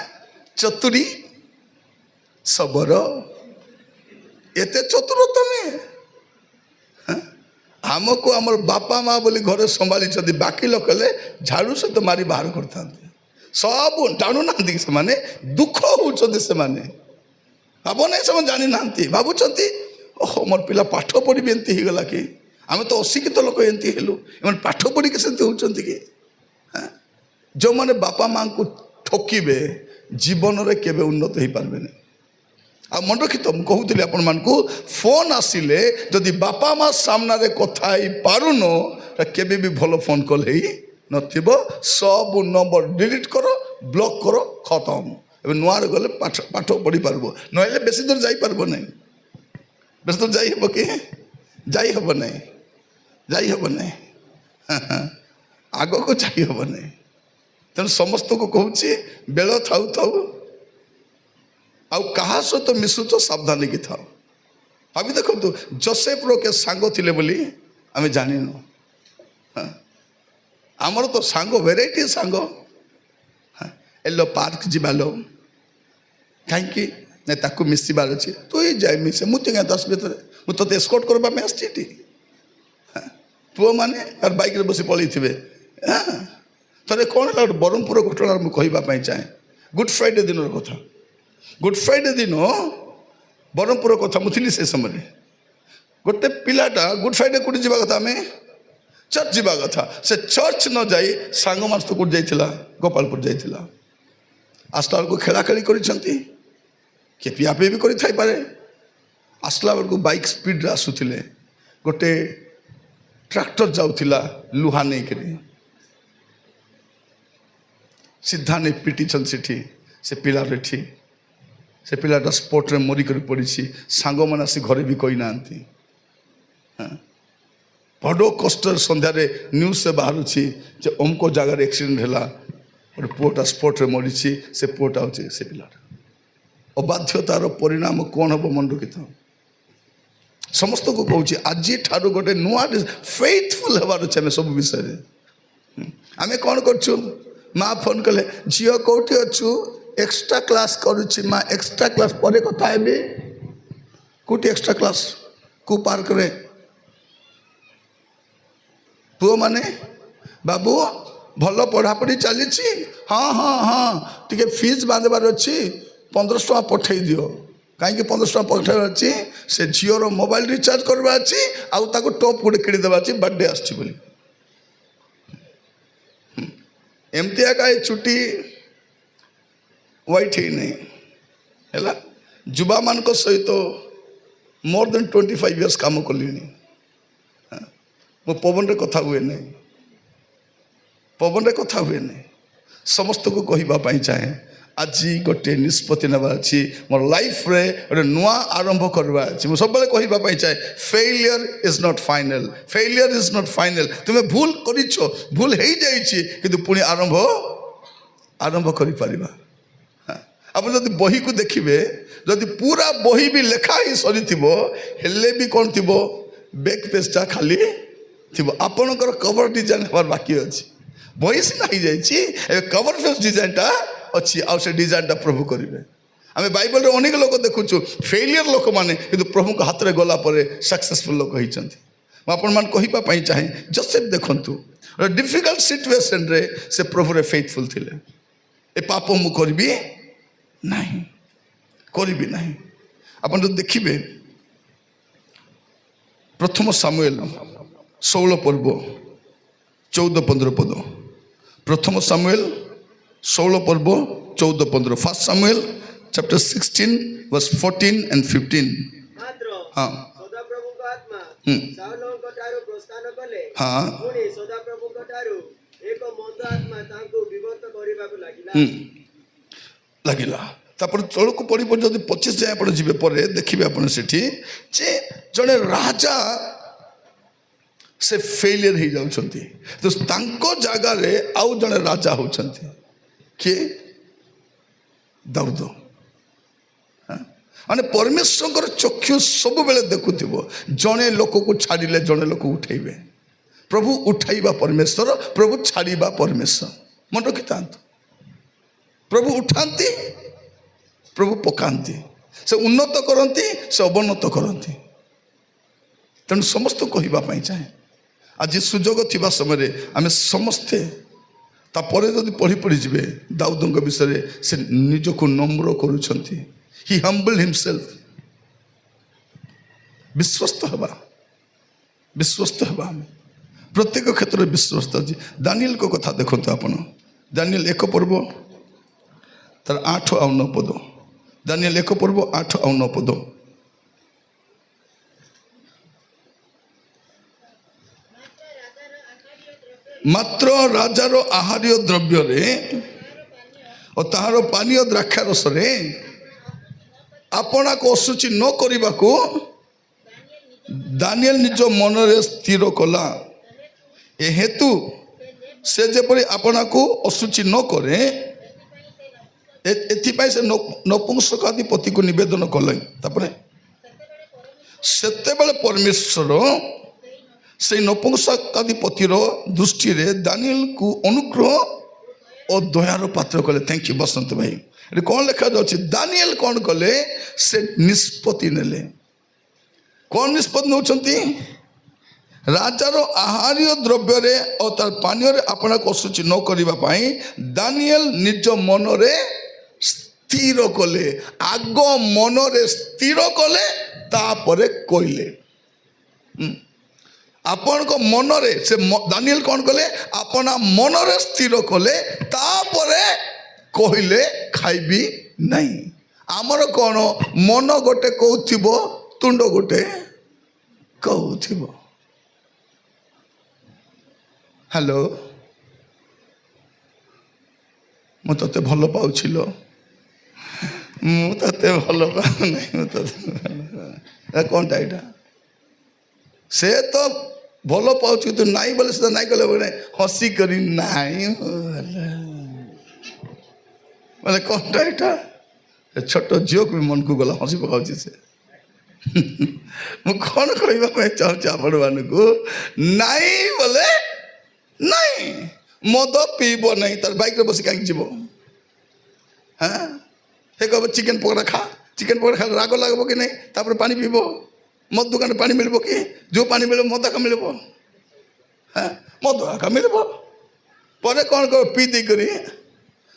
चतुरी सबरो एते चतुर तमे आमको आमर बापा माँ बोली घरे संभाली बाकी लोग झाड़ू सहित मारी बाहर करता सब जाणु ना से दुख होती से भाव ना से जानी ना भावुं ओहो मोर पिला पाठ पढ़ी एमती होगला कि आम तो अशिक्षित लोक एमती हेलु एम पाठ पढ़ी से होती कि जो मैंने बापा माँ को ठोकिबे जीवन में केवे उन्नत हो पारे नहीं आ मन रखी तो कहूली आपण मानकू फोन आसिले जदि बापा माँ सामना रे कथा ही पारुन केबे भी भल फोन कॉल ही नथिबो सब नंबर डिलीट करो ब्लॉक करो खत्म एबे नुआर गले पाठ पाठ पढ़ी पारबो नहले बेसी दूर जाई पारबो नहीं बेसी दूर जाई हेबो कि जाई हेबो नहीं आग को जाई हेबो नहीं तेणु समस्त को कहूँ बेल थाऊ थाऊ आउ कहा सहित मिशुच सावधान की था भाभी देखो जोसेफ रो के सांग थिले बोली आमे जानिनु आमर तो सांग वेराइटी सांग एलो पार्क जीवालो कहीं नहीं ताकू मिसबार अच्छे तू ही जाए मिसे मुझे क्या 10 भर मुझे तो एस्कॉर्ट करबा में आसटी पुओ माने और बाइक रे बसी पड़ी थे थे कौन है ब्रह्मपुर घटना मुझे कहवाई चाहे गुड फ्राइडे दिन कथा गुड फ्राइडे दिन ब्रह्मपुर कथा मुझी से समय गोटे पिलाटा गुड फ्राइडे कौट जा कथा आम चर्च जा कथा से चर्च न जाई सांग मास तो कौट जाइला गोपालपुर जाइला आसला बेलू खेलाखेली करिसेंती किए पियापी भी करि थाई पारे आसला बेलू बाइक स्पीड आसुले गोटे ट्रैक्टर जाऊला लुहा नहीं करी सीधा नहीं पिटी सेठी से पिलार एठी से पिलाटा स्पोर्ट रे मरिक पड़ी सांग मैंने आसी घरे भी कही ना बड़ कष्ट सन्धार न्यूज से बाहर जे अमको जगार एक्सीडेंट है गोटे पुओटा स्पोर्ट रे मरी से पुओटा हूँ से पिलाटा अबाध्यतार परिणाम कौन हम मन रखी था समस्त को कहूँ आज ठार गोटे नुआ फेथफुल हबार अच्छे आम सब विषय आम कौन कर माँ फोन कले झील कौटी अच्छु एक्स्ट्रा क्लास करुच्ची माँ एक्स्ट्रा क्लास पर कथा है कौटी एक्स्ट्रा क्लास को पार्क रे पुओ माने बाबू भल पढ़ापढ़ी चली हाँ हाँ हाँ टी फीस बांधबार अच्छी 1500 टका पठे दियो कहीं 1500 टका पठे अच्छी से झीर मोबाइल रिचार्ज करवा अच्छी आउ ताको टॉप गोटे किणीदेवा अच्छी बर्थडे आसची बोली एमती एका छुट्टी व्हाइट ही नहीं है युवा मान सहित मोर देन 25 इयर्स काम कली मो पवन रे कथा हुए नहीं पवन रे कथा हुए नहीं समस्त को कहवाई चाहे आज गोटे निष्पत्ति नेबार अच्छी मोर लाइफ रे गोटे नुआ आरंभ करवा अच्छी मुझे सब कहवाई चाहे failure is not final failure is not final तुम्हें भूल करिछ भूल हो जाइए किंतु पुणी आरंभ आरंभ कर आप जब बही को देखिए जदि पूरा बही भी लेखा ही सरी हेले भी कौन थी बैक पेजटा खाली थी आपणकर कवर डिजाइन हमार बाकी अच्छी बही सीना हो जाए कवर पेज डिजाइनटा अच्छी आउ से डिजाइनटा प्रभु करेंगे आम बाइबल अनेक लोक देखुचु फेलियर लोक मैंने किंतु प्रभु को हाथ में गलापर सक्सेसफुल लोक होती आपई चाहे जोसेफ देखु डिफिकल्ट सिचुएशन रे से प्रभु रे फेथफुल थिले ए पाप मु करबी नहीं करी नहीं आप जो देखिए प्रथम सामुएल 16 पर्व 14-15 पद प्रथम सामुएल 16 पर्व 14-15 first Samuel chapter 16 verse 14 and 15 हाँ हाँ लगिला तापर तौक पड़ी जब 25 जाए आप जी देखिए आप जड़े राजा से फेलियर हो जाउछंती तो तांको जगह रे आउ जड़े राजा होछंती किए दाऊद माने परमेश्वर चक्षु सब बेले देखुथिबो जड़े लोक को छाड़िले जड़े लोक उठेबे प्रभु उठाइबा परमेश्वर प्रभु छाड़िबा परमेश्वर मन रखि थांतु प्रभु उठाती प्रभु पकाती से उन्नत करती से अवनत करती तेणु समस्त कहवाई चाहे आज सुजोग थिबा समय आम समस्ते तापर जब पढ़ी पढ़ी जी दाऊद विषय से निजक नम्र करुँच ही हम्बल हिमसेल्फ विश्वस्त हवा प्रत्येक क्षेत्र में विश्वस्त अच्छी दानिएल को कथा देखो आप दानिएल 1 पर्व तार 8 और 9 पद दानिएल 1 पर्व 8 और 9 पद मात्र राजार आहार्य द्रव्य रे और ताहार पानीय द्राक्षारस रे आपना को असुचि न करने को दानिएल निज मन रे स्थिर कला ए हेतु से जेपरि आपना को असुचि न करे एथिपाई से नपुंसकाधिपति को निवेदन कले सेतेबेले परमेश्वर से नपुंसकाधिपतिर दृष्टि रे दानिएल को अनुग्रह और दयार पात्र कले थैंक यू बसंत भाई कौन लिखा जाए दानिएल कौन कले से निष्पत्ति नेले कौन निष्पत्ति नौचंती राजार आहार्य द्रव्य रे और तार पानी रे आपना को असुचि न करबा पाई दानिएल निज मन रे स्थिर कले आग मन रे स्थिर कले तापरे कहले आपण को मन रे से दानिएल कौन कले अपना मन रे स्थिर कले तापरे कहले खाइबी नहीं आमर कौन मन गोटे कहथिबो तुंड गोटे कहथिबो हेलो मु ते भल पाउछिलो मु ते भल पाउ नहीं कौनटा यहाँ से तो भल पाउछ तू नाई बोले से नाई कले बोले हसी करी नाई बोले कौनटा यहाँ छोट झील को भी मन को गला हसी पकाउछ से मु कौन कहवा चाहूँ आपण मानू नाई बोले नहीं मद पीब नहीं तार बाइक रे बस कहीं जीव হ্যাঁ সে কবে চিকেন পকোড়া খা, চিকেন পকোড়া খালে রাগ লাগব কি নাই, তারপরে পানি পিব, মদ দোকানে ପାଣି ମିଳିବ କି, ଯେଉଁ ପାଣି ମିଳିବ ମଦ ଏକା ମିଳିବ, হ্যাঁ ମଦ ଏକା ମିଳିବ। ପରେ କ'ଣ କର ପିଇ ଦେଇକରି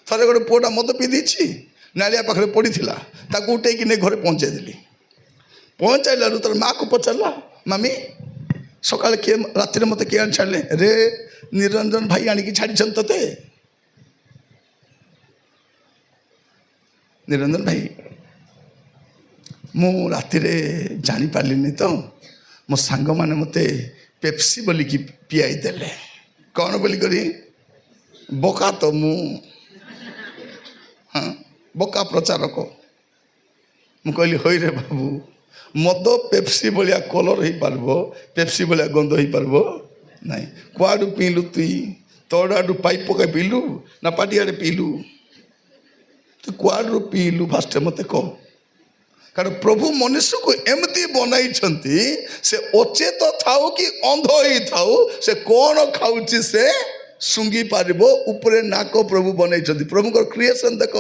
ଥରେ ଗୋଟେ ପୁଅଟା ମଦ ପିଇ ଦେଇଛି, ନାଳିଆ ପାଖରେ ପଡ଼ିଥିଲା, ତାକୁ ଉଠେଇକି ନେଇ ଘରେ ପହଞ୍ଚାଇ ଦେଲି। ପହଞ୍ଚାଇଲାରୁ ତାର ମାଆକୁ ପଚାରିଲା, ମାମି ସକାଳେ କିଏ ରାତିରେ ମୋତେ କିଏ ଆଣି ଛାଡ଼ିଲେ? ରେ ନିରଞ୍ଜନ ଭାଇ ଆଣିକି ଛାଡ଼ିଛନ୍ତି ତତେ। ନିରଞ୍ଜନ ଭାଇ ମୁଁ ରାତିରେ ଜାଣିପାରିଲିନି ତ, ମୋ ସାଙ୍ଗମାନେ ମୋତେ ପେପ୍ସି ବୋଲିକି ପିଆଇ ଦେଲେ। କ'ଣ ବୋଲିକରି? ବୋକା ତ ମୁଁ, ହଁ ବୋକା ପ୍ରଚାରକ। ମୁଁ କହିଲି ହଇରେ ବାବୁ, ମଦ ପେପ୍ସି ଭଳିଆ କଲର୍ ହେଇପାରିବ, ପେପ୍ସି ଭଳିଆ ଗନ୍ଧ ହେଇପାରିବ ନାହିଁ। କୁଆଡ଼ୁ ପିଇଲୁ ତୁଇ? ତୋଡ଼ ଆଡ଼ୁ ପାଇପ୍ ପକାଇ ପିଇଲୁ ନା ପାଟି ଆଡ଼େ ପିଇଲୁ? ତୁ କୁଆଡ଼ୁ ପିଇଲୁ ଫାଷ୍ଟ ମୋତେ କହ। କାରଣ ପ୍ରଭୁ ମନୁଷ୍ୟକୁ ଏମିତି ବନାଇଛନ୍ତି, ସେ ଅଚେତ ଥାଉ କି ଅନ୍ଧ ହେଇଥାଉ, ସେ କ'ଣ ଖାଉଛି ସେ ଶୁଙ୍ଘି ପାରିବ। ଉପରେ ନାକ ପ୍ରଭୁ ବନେଇଛନ୍ତି। ପ୍ରଭୁଙ୍କର କ୍ରିଏସନ୍ ଦେଖ,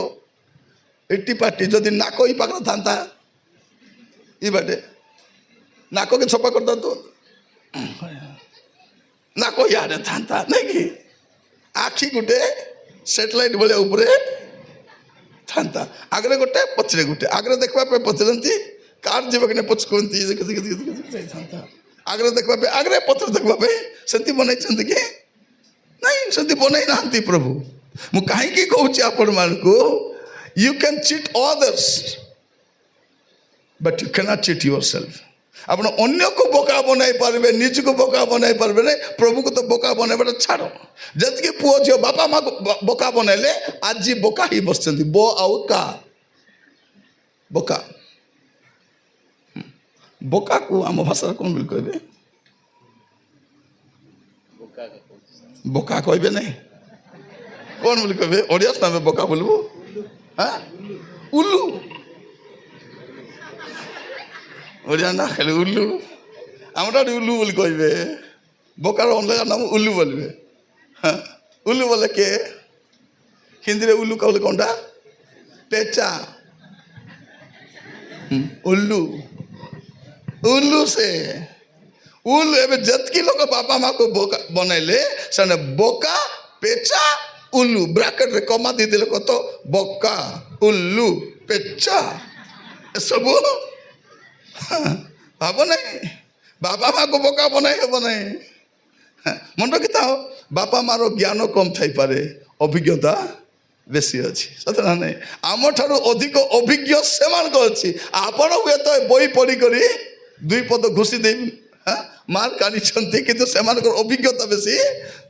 ଏଠି ପାଟି ଯଦି ନାକ ଏଇ ପାଖରେ ଥାନ୍ତା, ଏଇ ବାଟେ ନାକକେ ସଫା କରିଥାନ୍ତୁ, ନାକ ଇଆଡ଼େ ଥାନ୍ତା ନାଇଁ କି? ଆଖି ଗୋଟେ ସେଟେଲାଇଟ୍ ଭଳିଆ ଉପରେ ଥାନ୍ତା, ଆଗରେ ଗୋଟେ ପଛରେ ଗୋଟେ, ଆଗରେ ଦେଖିବା ପାଇଁ ପଚାରନ୍ତି, କାର୍ ଯିବ କି ନା ପଛ କୁହନ୍ତି ଯାଇଥାନ୍ତା, ଆଗରେ ଦେଖିବା ପାଇଁ ଆଗରେ, ପଛରେ ଦେଖିବା ପାଇଁ। ସେମିତି ବନେଇଛନ୍ତି କି ନାଇଁ? ସେମିତି ବନେଇ ନାହାନ୍ତି ପ୍ରଭୁ। ମୁଁ କାହିଁକି କହୁଛି ଆପଣମାନଙ୍କୁ, you can cheat others but you can't cheat yourself. ଆପଣ ଅନ୍ୟକୁ ବୋକା ବନାଇ ପାରିବେ, ନିଜକୁ ବୋକା ବନାଇ ପାରିବେ ନାହିଁ। ପ୍ରଭୁକୁ ତ ବୋକା ବନାଇବାଟା ଛାଡ଼। ଯେତିକି ପୁଅ ଝିଅ ବାପା ମାଆକୁ ବୋକା ବନାଇଲେ, ଆଜି ବୋକା ହେଇ ବସିଛନ୍ତି। ବୋ ଆଉ କା ବୋକା। ବୋକାକୁ ଆମ ଭାଷାରେ କ'ଣ ବୋଲି କହିବେ? ବୋକା କହିବେ ନାହିଁ, କ'ଣ ବୋଲି କହିବେ? ଓଡ଼ିଆ ଆମେ ବୋକା ବୋଲିବୁ, ହଁ ଉଲ୍ଲୁ। ଓଡ଼ିଆ ନା ଖାଲି ଉଲ୍ଲୁ, ଆମର ଉଲ୍ଲୁ ବୋଲି କହିବେ। ବୋକାର ଅଲଗା ନାମ ଉଲ୍ଲୁ ବୋଲିବେ। ହଁ ଉଲ୍ଲୁ ବୋଲେ କିଏ? ହିନ୍ଦୀରେ ଉଲ୍ଲୁ କହିଲେ କ'ଣଟା? ପେଚା। ଉଲ୍ଲୁ, ଉଲ୍ଲୁ ସେ ଉଲ୍ଲୁ। ଏବେ ଯେତିକି ଲୋକ ବାପା ମାଆକୁ ବୋକା ବନାଇଲେ, ସେମାନେ ବୋକା, ପେଚା, ଉଲ୍ଲୁ। ବ୍ରାକେଟରେ କମା ଦେଇଦେଲେ କତ? ବୋକା, ଉଲ୍ଲୁ, ପେଚା। ଏସବୁ ଭାବ ନାହିଁ। ବାପା ମାଆକୁ ବୋକା ବନାଇ ହେବ ନାହିଁ। ମନେ ରଖିଥାଅ, ବାପା ମାଆର ଜ୍ଞାନ କମ୍ ଥାଇପାରେ, ଅଭିଜ୍ଞତା ବେଶୀ ଅଛି, ସତ ନା ନାହିଁ? ଆମଠାରୁ ଅଧିକ ଅଭିଜ୍ଞ ସେମାନଙ୍କ ଅଛି। ଆପଣ ହୁଏତ ବହି ପଢ଼ିକରି ଦୁଇ ପଦ ଘୁଷି ଦେଇ ମାର୍କ ଆଣିଛନ୍ତି, କିନ୍ତୁ ସେମାନଙ୍କର ଅଭିଜ୍ଞତା ବେଶୀ,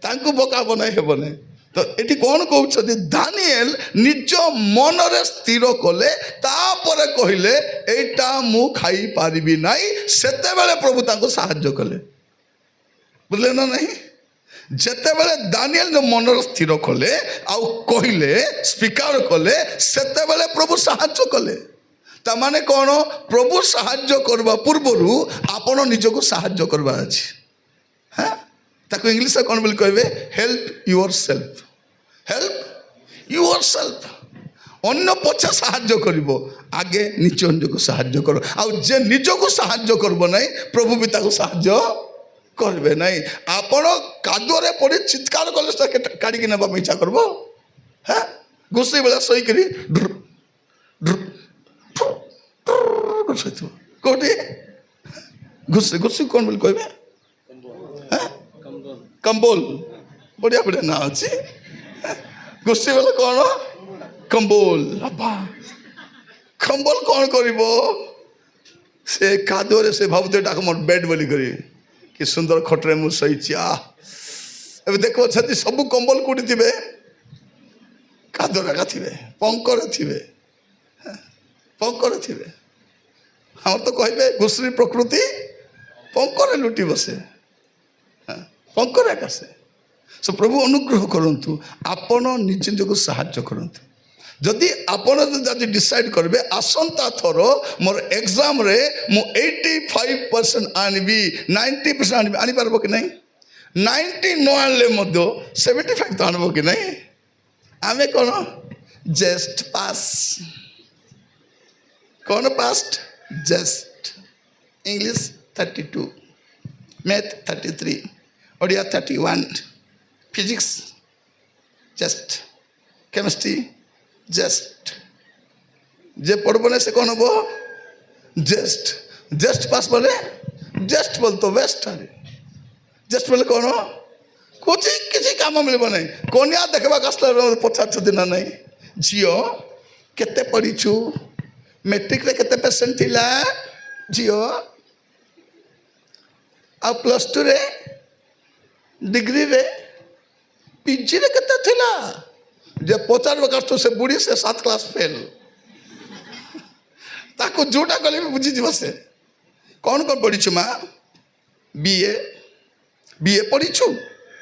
ତାଙ୍କୁ ବୋକା ବନାଇ ହେବ ନାହିଁ। ତ ଏଠି କ'ଣ କହୁଛନ୍ତି? ଦାନିଏଲ ନିଜ ମନରେ ସ୍ଥିର କଲେ, ତାପରେ କହିଲେ ଏଇଟା ମୁଁ ଖାଇପାରିବି ନାହିଁ। ସେତେବେଳେ ପ୍ରଭୁ ତାଙ୍କୁ ସାହାଯ୍ୟ କଲେ। ବୁଝିଲେ ନା ନାହିଁ? ଯେତେବେଳେ ଦାନିଏଲ ମନରେ ସ୍ଥିର କଲେ ଆଉ କହିଲେ, ସ୍ୱୀକାର କଲେ, ସେତେବେଳେ ପ୍ରଭୁ ସାହାଯ୍ୟ କଲେ। ତାମାନେ କ'ଣ? ପ୍ରଭୁ ସାହାଯ୍ୟ କରିବା ପୂର୍ବରୁ ଆପଣ ନିଜକୁ ସାହାଯ୍ୟ କରିବା ଅଛି। ହଁ ତାକୁ ଇଂଲିଶରେ କ'ଣ ବୋଲି କହିବେ? Help your self. Help your self. ଅନ୍ୟ ପଛେ ସାହାଯ୍ୟ କରିବ, ଆଗେ ନିଜ ନିଜକୁ ସାହାଯ୍ୟ କର। ଆଉ ଯେ ନିଜକୁ ସାହାଯ୍ୟ କରିବ ନାହିଁ, ପ୍ରଭୁ ବି ତାକୁ ସାହାଯ୍ୟ କରିବେ ନାହିଁ। ଆପଣ କାଦୁଅରେ ପଡ଼ି ଚିତ୍କାର କଲେ ସେ କାଢ଼ିକି ନେବା ପାଇଁ ଇଚ୍ଛା କରିବ? ହ্যাঁ ଘୁଷି ଭଳିଆ ଶୋଇକରି ଶୋଇଥିବ କୋଉଠି? ଘୁଷି ଘୁଷି କ'ଣ ବୋଲି କହିବେ? କମ୍ବଲ। ବଢ଼ିଆ ବଢ଼ିଆ ନାଁ ଅଛି। ଘୁଷି ବୋଲେ କ'ଣ? କମ୍ବଲ। କମ୍ବଲ କ'ଣ କରିବ? ସେ କାଦୁଅରେ ସେ ଭାବୁଥିବେ ଡାକ ମୋର ବେଡ୍ ବୋଲି କରି, କି ସୁନ୍ଦର ଖଟରେ ମୁଁ ଶୋଇଛି। ଏବେ ଦେଖ ଯଦି ସବୁ କମ୍ବଲ କୋଉଠି ଥିବେ? କାଦୁଅରେ ଏକା ଥିବେ, ପଙ୍କରେ ଥିବେ, ପଙ୍କରେ ଥିବେ। ଆମର ତ କହିବେ ଘୁଷୁରୀ ପ୍ରକୃତି ପଙ୍କରେ ଲୁଟି ବସେ, ପଙ୍କରେ ଏକା ସେ। ପ୍ରଭୁ ଅନୁଗ୍ରହ କରନ୍ତୁ, ଆପଣ ନିଜ ନିଜକୁ ସାହାଯ୍ୟ କରନ୍ତୁ। ଯଦି ଆପଣ ଯଦି ଆଜି ଡିସାଇଡ୍ କରିବେ ଆସନ୍ତା ଥର ମୋର ଏକ୍ଜାମ୍ରେ ମୁଁ 85% ଆଣିବି, 90% ଆଣିବି, ଆଣିପାରିବ କି ନାହିଁ? 90 ନ ଆଣିଲେ ମଧ୍ୟ 75 ତ ଆଣିବ କି ନାହିଁ? ଆମେ କ'ଣ जस्ट पास कौन passed just English 32 math 33 Odia 31 physics just chemistry just जे पढ़ब ना से कौन हम जस्ट जस्ट पास बोले जस्ट बोल तो बेस्ट अरे जस्ट बोले कौन कुछ किसी काम मिलब ना कन्या देखा पचार ना ना झीओ केते पढ़ीछु मैट्रिक रे केते परसेंट थिला झीओ आ प्लस टू रे डिग्री रे पीजी रे केते थिला जे पचार बकार तो से बुढ़ी से 7 क्लास फेल ताको जोटा कले भी बुझी जीव से कौन पढ़ीछु माँ बीए बीए पढ़ीछु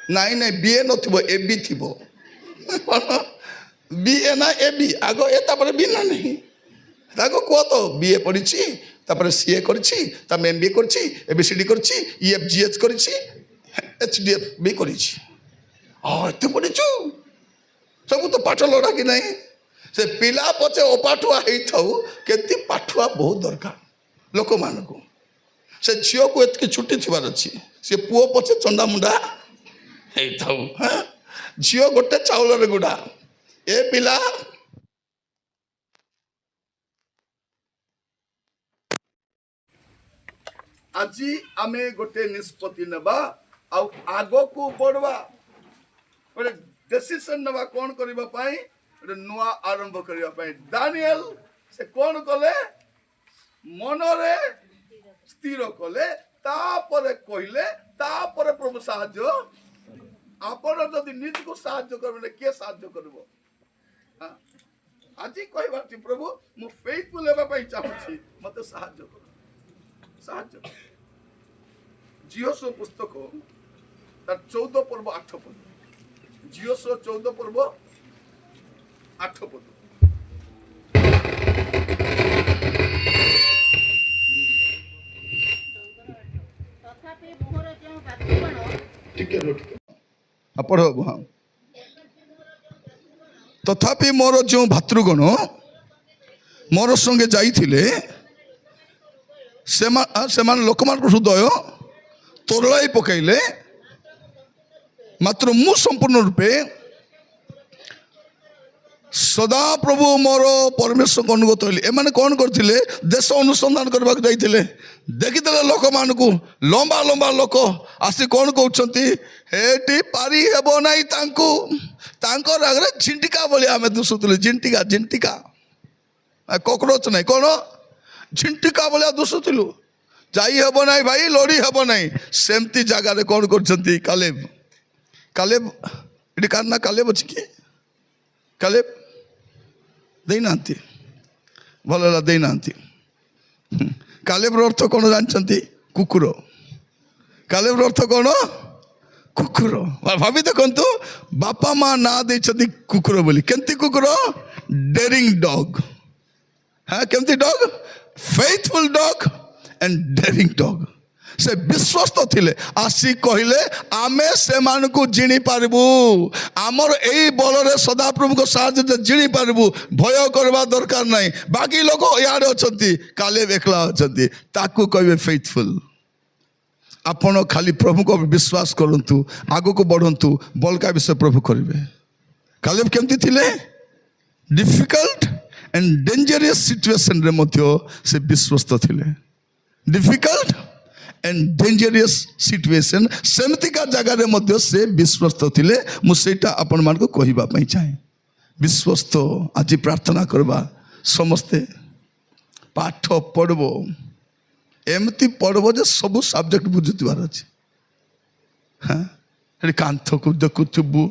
नाई नाई बीए नथिबो एबी थिबो बीए ना एबी आगो ए तापर बी ना नहीं ताको को तो बीए पढ़ीछि तापर सीए करछि ता एमबीए करछि एबीसीडी करछि ईएफजीएच करछि एचडीएफ भी करछि आ एते पढ़ीछु सब तो पाठ लड़ा कि नहीं से पिला पचे अपाठुआ हेई थाउ केति पाठुआ बहुत दरकार लोक मान को से झील को एतकी छुट्टी थिबार अछि से पुओ पचे चंदा मुंडा हेई थाउ झील गोटे चाउल रे गुडा ए पिला आजी आमे गोटे निष्पत्ति नेबा आ आगो को बढ़वा गोटे डिसीजन नेबा कोन करबा पाई गोटे नुआ आरंभ करबा पाई दानिएल से कोन कले मनरे स्थिर कले तापरे कहिले तापरे प्रभु साहाय्य आपण जदि निज को साहाय्य करबे के साहाय्य करबो आज कहबा प्रभु मु फेथफुल हेबा पाई चाहूछी मते साहाय्य कर साहाय्य जियोसो पुस्तक तार 14 पर्व 8 पद जियोसो 14 पर्व 8 पद ठीक है पढ़ो हाँ तथापि मोर जो भातृगण मोर संगे जाइथिले सेमान लोकमान हृदय तोरलाई पकईले मात्र मु संपूर्ण रूपे सदा प्रभु मोर परमेश्वर को अनुगत होली एमाने कौन करथिले देश अनुसंधान करबा जाइथिले देखिदेले लोक मानकु लंबा लंबा लोक आसी कौन कहउछंती हेटी पारी हेबो नाही तांकु तांको रागरे झिंटिका बोली आमे दुसुतले झिंटिका झिंटिका कॉकरोच नहीं कौन झिंटिका बोलिया दुसुतलु जाई हेबो नाही भाई लड़ी हेबो नाही सेमती जगह रे कौन करछंती कालेब कालेब इडी कान्ना कालेब अछि कि कालेब देनांती भलला देनांती कालेब अर्थ कौन जानछंती कुकुर कालेब अर्थ कौन कुकुर भाभी देखंतु बापा माँ ना देछंती कुकुर बोली केंती कुकुर डेरिंग डॉग हाँ केमती dog faithful dog and daring dog से विश्वस्त थिले आसी कहले आमे से मान को जिणी पारबू आमर एई बल रे सदा प्रभु को साहाय्य जिणी पारबू भय करबा दरकार नहीं बाकी लोग याडे अछंती काले एकला अछंती ताकू कहबे फेथफुल आपण खाली प्रभु को विश्वास करंतु आगो को बढ़ंतु बलका विषय प्रभु करिवे कालेब केमती थिले डिफिकल्ट एंड डेंजरस सिचुएशन रे मध्य से विश्वस्त थिले डिफिकल्ट एंड डेंजरस सिचुएशन सेमतिका जगह रे मध्य से विश्वस्त थिले मु सेटा आपण मान को कहिबा पई चाहे विश्वस्त आज प्रार्थना करबा समस्ते पाठ पढ़बो एमती पढ़बो जे सब सब्जेक्ट बुझुतिबार अछि हां एडी कांथ को देखुथबु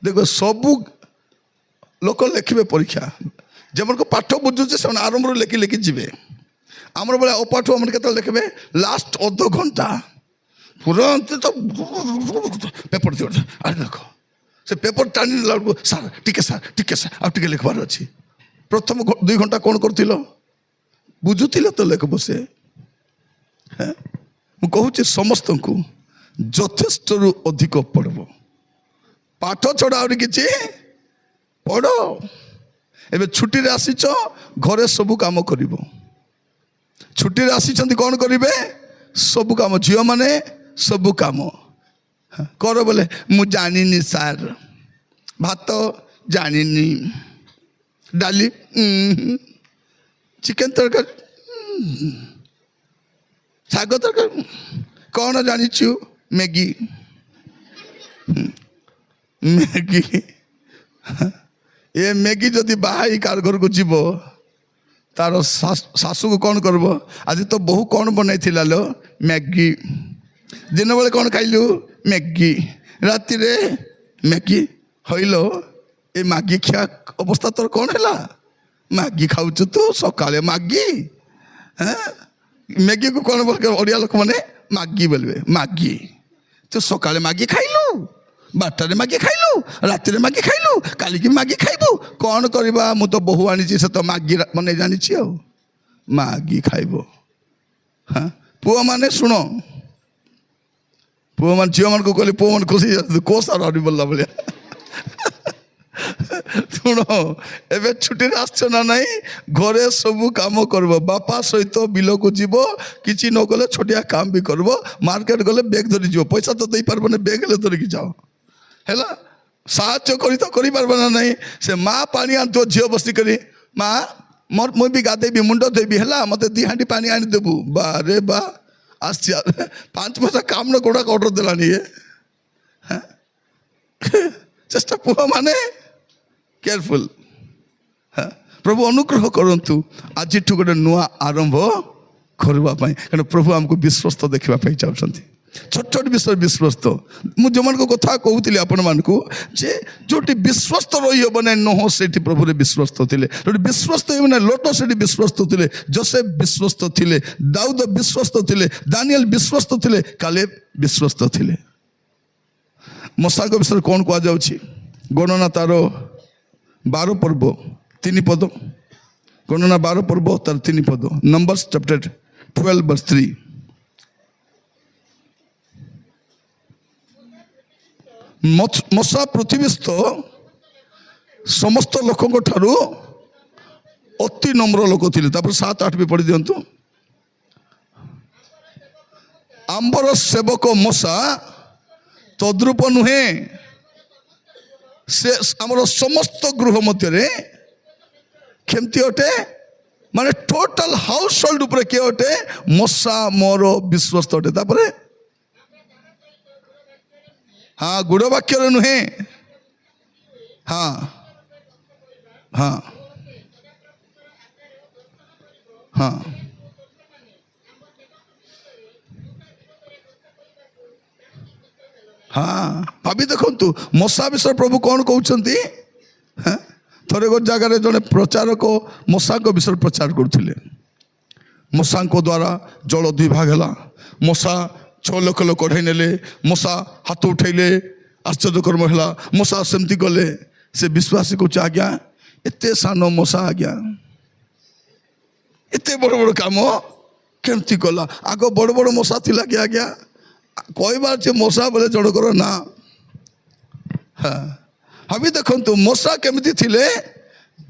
देखो सब लोक लिखे परीक्षा जमन को पाठ बुझुचे से आरंभ लिखि लिखि जीवे आमर बेला अपाठ आम के लिखे लास्ट अध घंटा पूरा तो पेपर दियो अरे देख से पेपर टाणी लाग सार टिके सार आ टिके लिखबार अछि प्रथम 2 घंटा कौन करथिलो बुझुथिले तो लेख बसे मु कहूचे समस्त को यथेष्ट अधिक पढ़ब पाठ छड़ा और किछि ପଢ଼। ଏବେ ଛୁଟିରେ ଆସିଛ, ଘରେ ସବୁ କାମ କରିବ। ଛୁଟିରେ ଆସିଛନ୍ତି କ'ଣ କରିବେ? ସବୁ କାମ। ଝିଅମାନେ ସବୁ କାମ କର ବୋଲେ ମୁଁ ଜାଣିନି ସାର୍, ଭାତ ଜାଣିନି, ଡାଲି ଚିକେନ ତରକାରୀ ଶାଗ ତରକାରୀ କ'ଣ ଜାଣିଛୁ? ମ୍ୟାଗି। ମ୍ୟାଗି ଏ ମ୍ୟାଗି ଯଦି ବାହା ହେଇ କାହାର ଘରକୁ ଯିବ, ତାର ଶାଶୁକୁ କ'ଣ କରିବ? ଆଜି ତ ବୋହୂ କ'ଣ ବନେଇଥିଲା ଲୋ? ମ୍ୟାଗି। ଦିନବେଳେ କ'ଣ ଖାଇଲୁ? ମ୍ୟାଗି। ରାତିରେ ମ୍ୟାଗି। ହଇଲ ଏ ମ୍ୟାଗି ଖିଆ ଅବସ୍ଥା ତୋର କ'ଣ ହେଲା? ମ୍ୟାଗି ଖାଉଛୁ ତୁ, ସକାଳେ ମ୍ୟାଗି। ମ୍ୟାଗିକୁ କ'ଣ ଓଡ଼ିଆ ଲୋକମାନେ ମ୍ୟାଗି ବୋଲିବେ। ମ୍ୟାଗି। ତୁ ସକାଳେ ମ୍ୟାଗି ଖାଇଲୁ, 12ଟାରେ ମ୍ୟାଗି ଖାଇଲୁ, ରାତିରେ ମ୍ୟାଗି ଖାଇଲୁ, କାଲିକି ମ୍ୟାଗି ଖାଇବୁ। କ'ଣ କରିବା? ମୁଁ ତ ବୋହୂ ଆଣିଛି, ସେ ତ ମ୍ୟାଗି ବନେଇ ଜାଣିଛି, ଆଉ ମ୍ୟାଗି ଖାଇବ। ପୁଅମାନେ ଶୁଣ, ପୁଅମାନେ ଝିଅମାନଙ୍କୁ କହିଲେ ପୁଅମାନେ ଖୁସି କୋ ସାର ଆଣି ବୋଲିଲା ଭଳିଆ। ଶୁଣ, ଏବେ ଛୁଟିରେ ଆସିଛ ନା ନାହିଁ? ଘରେ ସବୁ କାମ କରିବ। ବାପା ସହିତ ବିଲକୁ ଯିବ, କିଛି ନ କଲେ ଛୋଟିଆ କାମ ବି କରିବ। ମାର୍କେଟ ଗଲେ ବ୍ୟାଗ୍ ଧରି ଯିବ। ପଇସା ତ ଦେଇପାରିବନି, ବ୍ୟାଗ୍ ହେଲେ ଧରିକି ଯାଅ ହେଲା। ସାହାଯ୍ୟ କରି ତ କରିପାରିବ ନା ନାହିଁ? ସେ ମା ପାଣି ଆଣୁଥିବ, ଝିଅ ବସିକରି ମା ମୁଁ ବି ଗାଧେଇବି, ମୁଣ୍ଡ ଧୋଇବି ହେଲା, ମୋତେ 2 ହାଣ୍ଡି ପାଣି ଆଣିଦେବୁ। ବା ରେ ବା, আসছি 5 পয়সা কাম না কোটা অর্ডর দেলানি চেষ্টা পুয়া মানে কেয়ারফুল প্রভু অনুগ্রহ করন্তু আজিঠু গোটে নূয়া আরম্ভ করবা পাই কারণ প্রভু আমাকে বিশ্বস্ত দেখা পাই চাহুଛନ୍ତି छोट छोट विषय विश्वस्त मुझे कथा कहूली आपण मानक जे जो विश्वस्त रही हे ना नह से प्रभु विश्वस्त थे जो विश्वस्त ना लोट से विश्वस्त थे जोसेफ विश्वस्त थे दाऊद विश्वस्त थे दानियल विश्वस्त थे कालेब विश्वस्त थे मूसा विषय कौन कह गणना तार 12 पर्व 3 पद गणना 12 पर्व तार 3 पद नंबर्स चैप्टर 12 वर्स 3 मूसा पृथ्वीस्थ समस्त लोकों ठारू अति नम्र लोक थे 7-8 भी पढ़ी दिंतु आंबर सेवक मूसा तद्रूप नुहे से आमर समस्त गृह मध्य केमती अटे माने टोटल हाउस होल्ड उपर किए अटे मूसा मोर विश्वस्त अटे तापरे हाँ गुड़ वाक्य नुहे हाँ हाँ हाँ हाँ भाभी देखु मूसा विषय प्रभु कौन कहते थोड़े गोटे जगार जड़े प्रचारक मूसा विषय प्रचार करते मूसा द्वारा जल 2 भाग है मूसा 6 लाख लोग कढ़ाई नेले मूसा हाथ उठेले आश्चर्यकर्म है मूसा सेमती गले से विश्वासी कह आज्ञा एते सान मूसा आज्ञा एते बड़ बड़ काम केमती कला आग बड़ बड़ मूसा थिला कि आज्ञा कहबार जे मूसा बोले जड़कर ना हाँ हमें देखु मूसा केमती थिले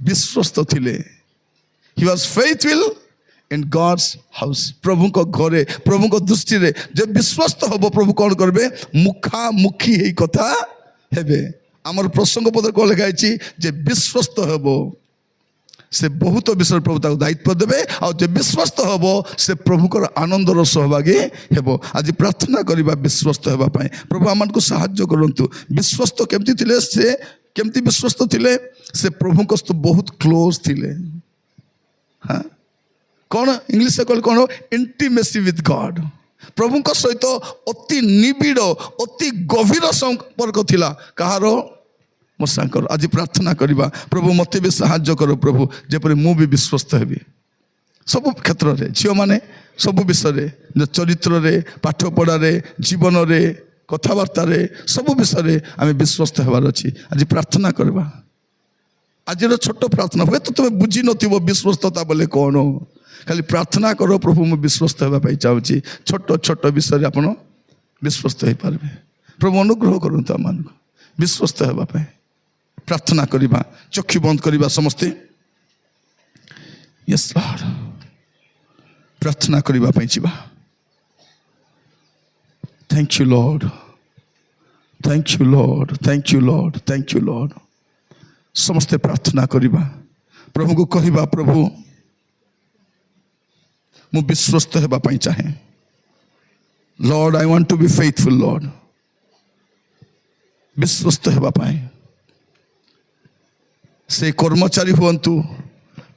विश्वस्त थिले he was faithful in God's house प्रभु को घरे प्रभु को दृष्टि रे जे विश्वस्त हम प्रभु कौन करेंगे मुखामुखी ही कथा हेबे आमर प्रसंग पद कौन लिखाई जे विश्वस्त हम से बहुत विषय प्रभु ताको दायित्व देवे और जे विश्वस्त हम से प्रभुकर आनंदर सहभागी हेब आज प्रार्थना करवा विश्वस्त होगा प्रभु आम को साहाय्य करंतु विश्वस्त केमती थिले से केमती विश्वस्त थिले से प्रभु को बहुत क्लोज थिले हाँ कौन इंग्लिश कह कौन इंटीमेसी विथ गॉड प्रभु सहित अति निबिड़ अति गभीर संपर्क थिला कहार मूसाकर आज प्रार्थना करवा प्रभु मत भी साहाय्य कर प्रभु जेपरि मु भी विश्वस्त हेबी सब क्षेत्र में झील मैंने सब विषय चरित्र रे पाठ पढ़ारे जीवन रे कथबार्ता सब विषय आम विश्वस्त होबार अच्छी आज प्रार्थना करवा आज छोट प्रार्थना हुए तो तुम्हें बुझी नथिबो विश्वस्तता बोले कौन खाली प्रार्थना करो प्रभु मु विश्वस्त होगा चाहूँगी छोट छोट विषय आप विश्वस्त हो पारे प्रभु अनुग्रह करूँ आम विश्वस्त होगा प्रार्थना करिबा चक्षु बंद करिबा समस्ते यस लॉर्ड प्रार्थना करिबा पई जिबा thank you Lord thank you Lord thank you Lord thank you Lord समस्ते प्रार्थना करिबा प्रभु को कहिबा प्रभु मु विश्वस्त हेबा पई चाहे Lord I want to be faithful lord विश्वस्त हेबा पई से कर्मचारी हुंतु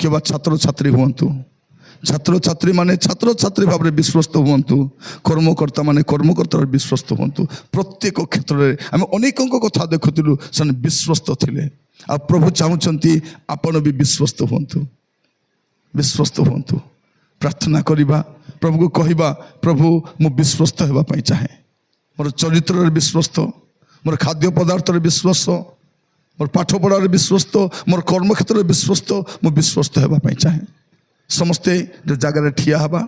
कि छात्र छात्री हुंतु छात्र छात्री माने छात्र छात्री भाव में विश्वस्त हुंतु कर्मकर्ता माने कर्मकर्ता विश्वस्त हुंतु प्रत्येक क्षेत्र में आम अनेक कथा देखुलु से विश्वस्त थिले आ प्रभु चाहूँगी आपण भी विश्वस्त हुंतु प्रार्थना करिबा प्रभु को कहिबा प्रभु मु विश्वस्त हेबा पई चाहे मोर चरित्र विश्वस्त मोर खाद्य पदार्थ विश्वस्त मोर पाठ पढ़ार विश्वस्त मोर कर्म क्षेत्र विश्वस्त मु विश्वस्त हेबा पई चाहे समस्ते जो जगह ठिया हवा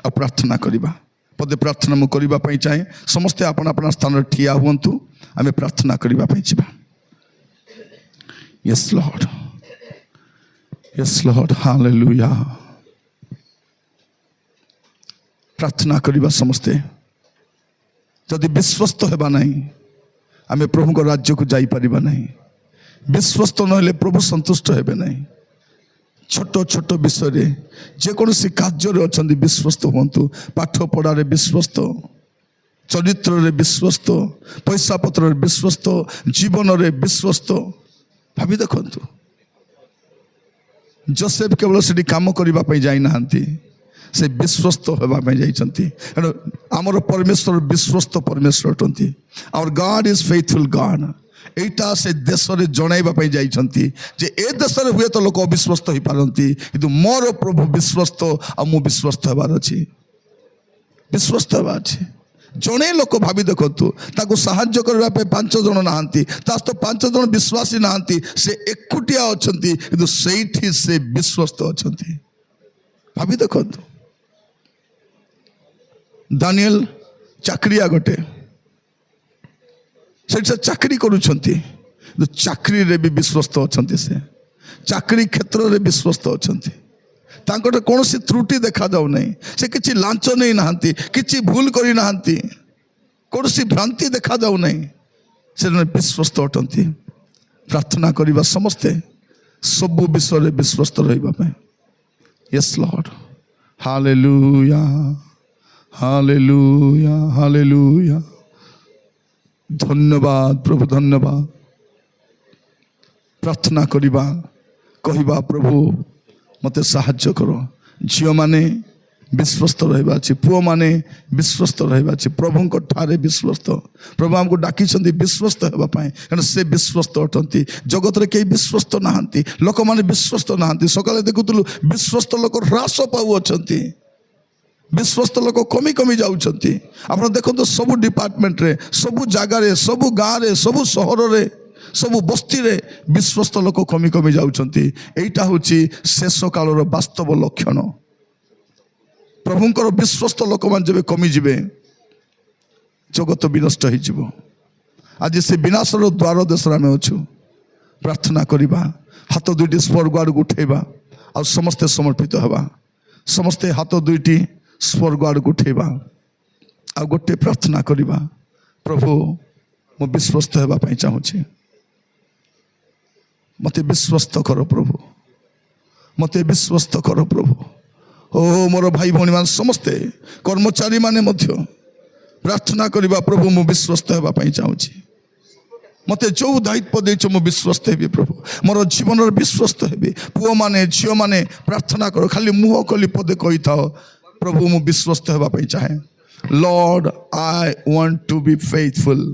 आ प्रार्थना करिबा पदे प्रार्थना मु करिबा पई चाहे समस्ते आपण आपण स्थान ठिया हुंतु आमे प्रार्थना करिबा पई जिबा यस लॉर्ड हालेलुया प्रार्थना करिबा समस्ते जदि विश्वस्त हेबा नहीं आमे प्रभु को राज्य को जाई परिबा नहीं विश्वस्त नहले प्रभु संतुष्ट हेबे नहीं छोट छोट विषय रे जेकोसी कार्य अच्छा विश्वस्त हुंतु पाठ पढ़ारे विश्वस्त चरित्र रे विश्वस्त पैसा पत्र विश्वस्त जीवन रे विश्वस्त भाभी देखु जोसेफ केवल से काम करने जाई नांती से विश्वस्त होगा जाइछंती आमर परमेश्वर विश्वस्त परमेश्वर अटंती our God is faithful God एटा से देश रे जणाइबा जाइछंती जे ए देश रे हुए तो लोक अविश्वस्त हो पारंती किंतु मोर प्रभु विश्वस्त आ मु विश्वस्त हेबार अछि विश्वस्त हेबार अछि जड़े लोक भावी देखु ताको साहाय्य करबा पे 5 जन नाहांती तास तो 5 जन विश्वासी नाहांती से एकुटिया अछंती किंतु सेठी से विश्वस्त अछंती भावी देखु दानियल चाकरिया गोटे से चाकरी करुछंती चाकरी रे भी विश्वस्त अछंती से चाकरी क्षेत्र रे विश्वस्त अछंती तांकोटे कौन सी त्रुटि देखा जाऊ नहीं से किसी लांच नहीं नहांती किसी भूल करी नहांती कौन सी भ्रांति देखा जाऊ नहीं से विश्वस्त अटंती प्रार्थना करिबा समस्ते सब विषय रे विश्वस्त रहिबा पे yes Lord hallelujah hallelujah hallelujah धन्यवाद प्रभु धन्यवाद प्रार्थना करिबा कहिबा प्रभु मते साहाय्य करो झियो माने विश्वस्त रहिबा अछि पुओ माने विश्वस्त रहिबा अछि प्रभु को ठारे विश्वस्त प्रभु हमको डाकी छंदी विश्वस्त हेबा पाए कारण से विश्वस्त अटंती जगत रे के विश्वस्त नाहंती लोक माने विश्वस्त नाहंती सकाले देखुतलु विश्वस्त लोक ह्रास पाउ अछंती विश्वस्त लोक कमी कमी जाउछंती आपण देखो सब डिपार्टमेंट रे सब जगह रे सब गाँव रे सब शहर रे सब बस्ती रे विश्वस्त लोक कमी कमी जाउछंती एटा होची शेष कालर वास्तव लक्षण प्रभुंकर विश्वस्त लोक मान जबे कमी जिबे जगत विनष्ट हो जिवो आज से विनाशर द्वार देश आम अच्छु प्रार्थना करिबा हाथ दुईटी स्वर्ग आड़ उठेबा आ समस्ते समर्पित हवा समस्ते हाथ दुईटी स्वर्ग आड़ उठेबा आ गोटे प्रार्थना करिबा प्रभु मु विश्वस्त हेबा पई चाहूची मते विश्वस्त करो प्रभु मते विश्वस्त करो प्रभु ओ मोर भाई भौणी मान समस्ते कर्मचारी माने मध्य प्रार्थना करिबा प्रभु मु विश्वस्त हेबा पई चाहूची मते जो दायित्व देछ मु विश्वस्त हेबी प्रभु मोर जीवन विश्वस्त हेबी पुओ माने झियो माने प्रार्थना करो खाली मुह कली पदे कहि थाओ प्रभु मु विश्वस्त हेबा पई चाहे Lord I want to be faithful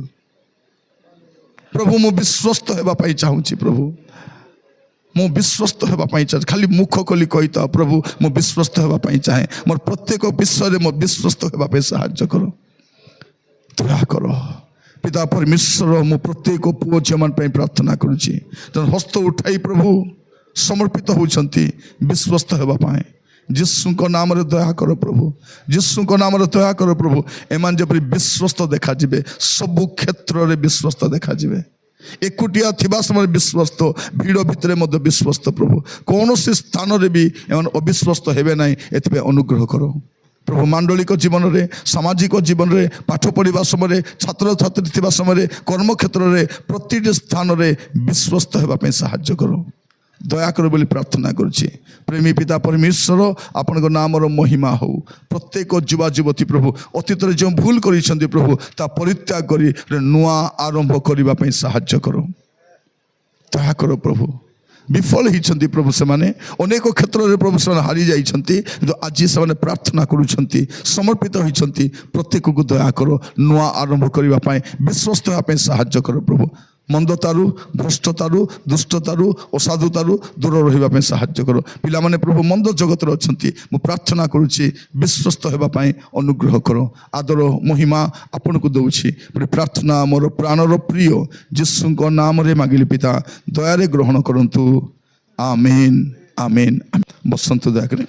प्रभु मु विश्वस्त हेबा पई चाहूची प्रभु मु विश्वस्त हेबा पई चाहे खाली मुख कली कहि थाओ प्रभु मु विश्वस्त हेबा पई चाहे मोर प्रत्येक विषय रे मु विश्वस्त हेबा पई सहायता करो दया करो पिता परमेश्वर मु प्रत्येक पुओ झियमान पई प्रार्थना करूची जन हस्त उठाई प्रभु समर्पित होउछंती विश्वस्त हेबा पाए यीशु को नाम रे दया करो प्रभु यीशु को नाम रे दया करो प्रभु एमान जेपरि विश्वस्त देखा जिबे सब क्षेत्र रे विश्वस्त देखा जिबे एकुटिया थिबा समय विश्वस्त भिड़ भितर विश्वस्त प्रभु कौन स्थान रे भी एमन अविश्वस्त हेबे नहीं एथबे अनुग्रह करो प्रभु मांडलिक जीवन में सामाजिक जीवन में पाठ पढ़ा समय छात्र छात्री थिबा समय कर्म क्षेत्र में प्रति स्थान में विश्वस्त होगापी साहाय्य करो दया कर बोली प्रार्थना करुच्ची प्रेमी पिता परमेश्वर आपण नाम महिमा हो प्रत्येक युवा युवती प्रभु अतीत जो भूल कर प्रभु ता परित्याग कर नुआ आरंभ करने साहाय्य करो दया कर प्रभु विफल होती प्रभु से माने अनेक क्षेत्र में प्रभु से हारी जाइछंती आज से प्रार्थना करुछंती समर्पित होइछंती प्रत्येक को दया करो नुआ आरंभ करने विश्वस्त होगापी साहाय्य करो प्रभु मंदतारू भ्रष्टतारू दुष्टतारू असाधुतारू दूर रही साहाय्य करो पिला माने प्रभु मंद जगत अच्छी मु प्रार्थना करुच्ची विश्वस्त होगापी अनुग्रह करो आदर महिमा आपन को दौची प्रार्थना मोर प्राणर प्रिय जीशु नाम रे मागिली पिता दयारे ग्रहण करंतु आमेन आमेन बसंत दया करें।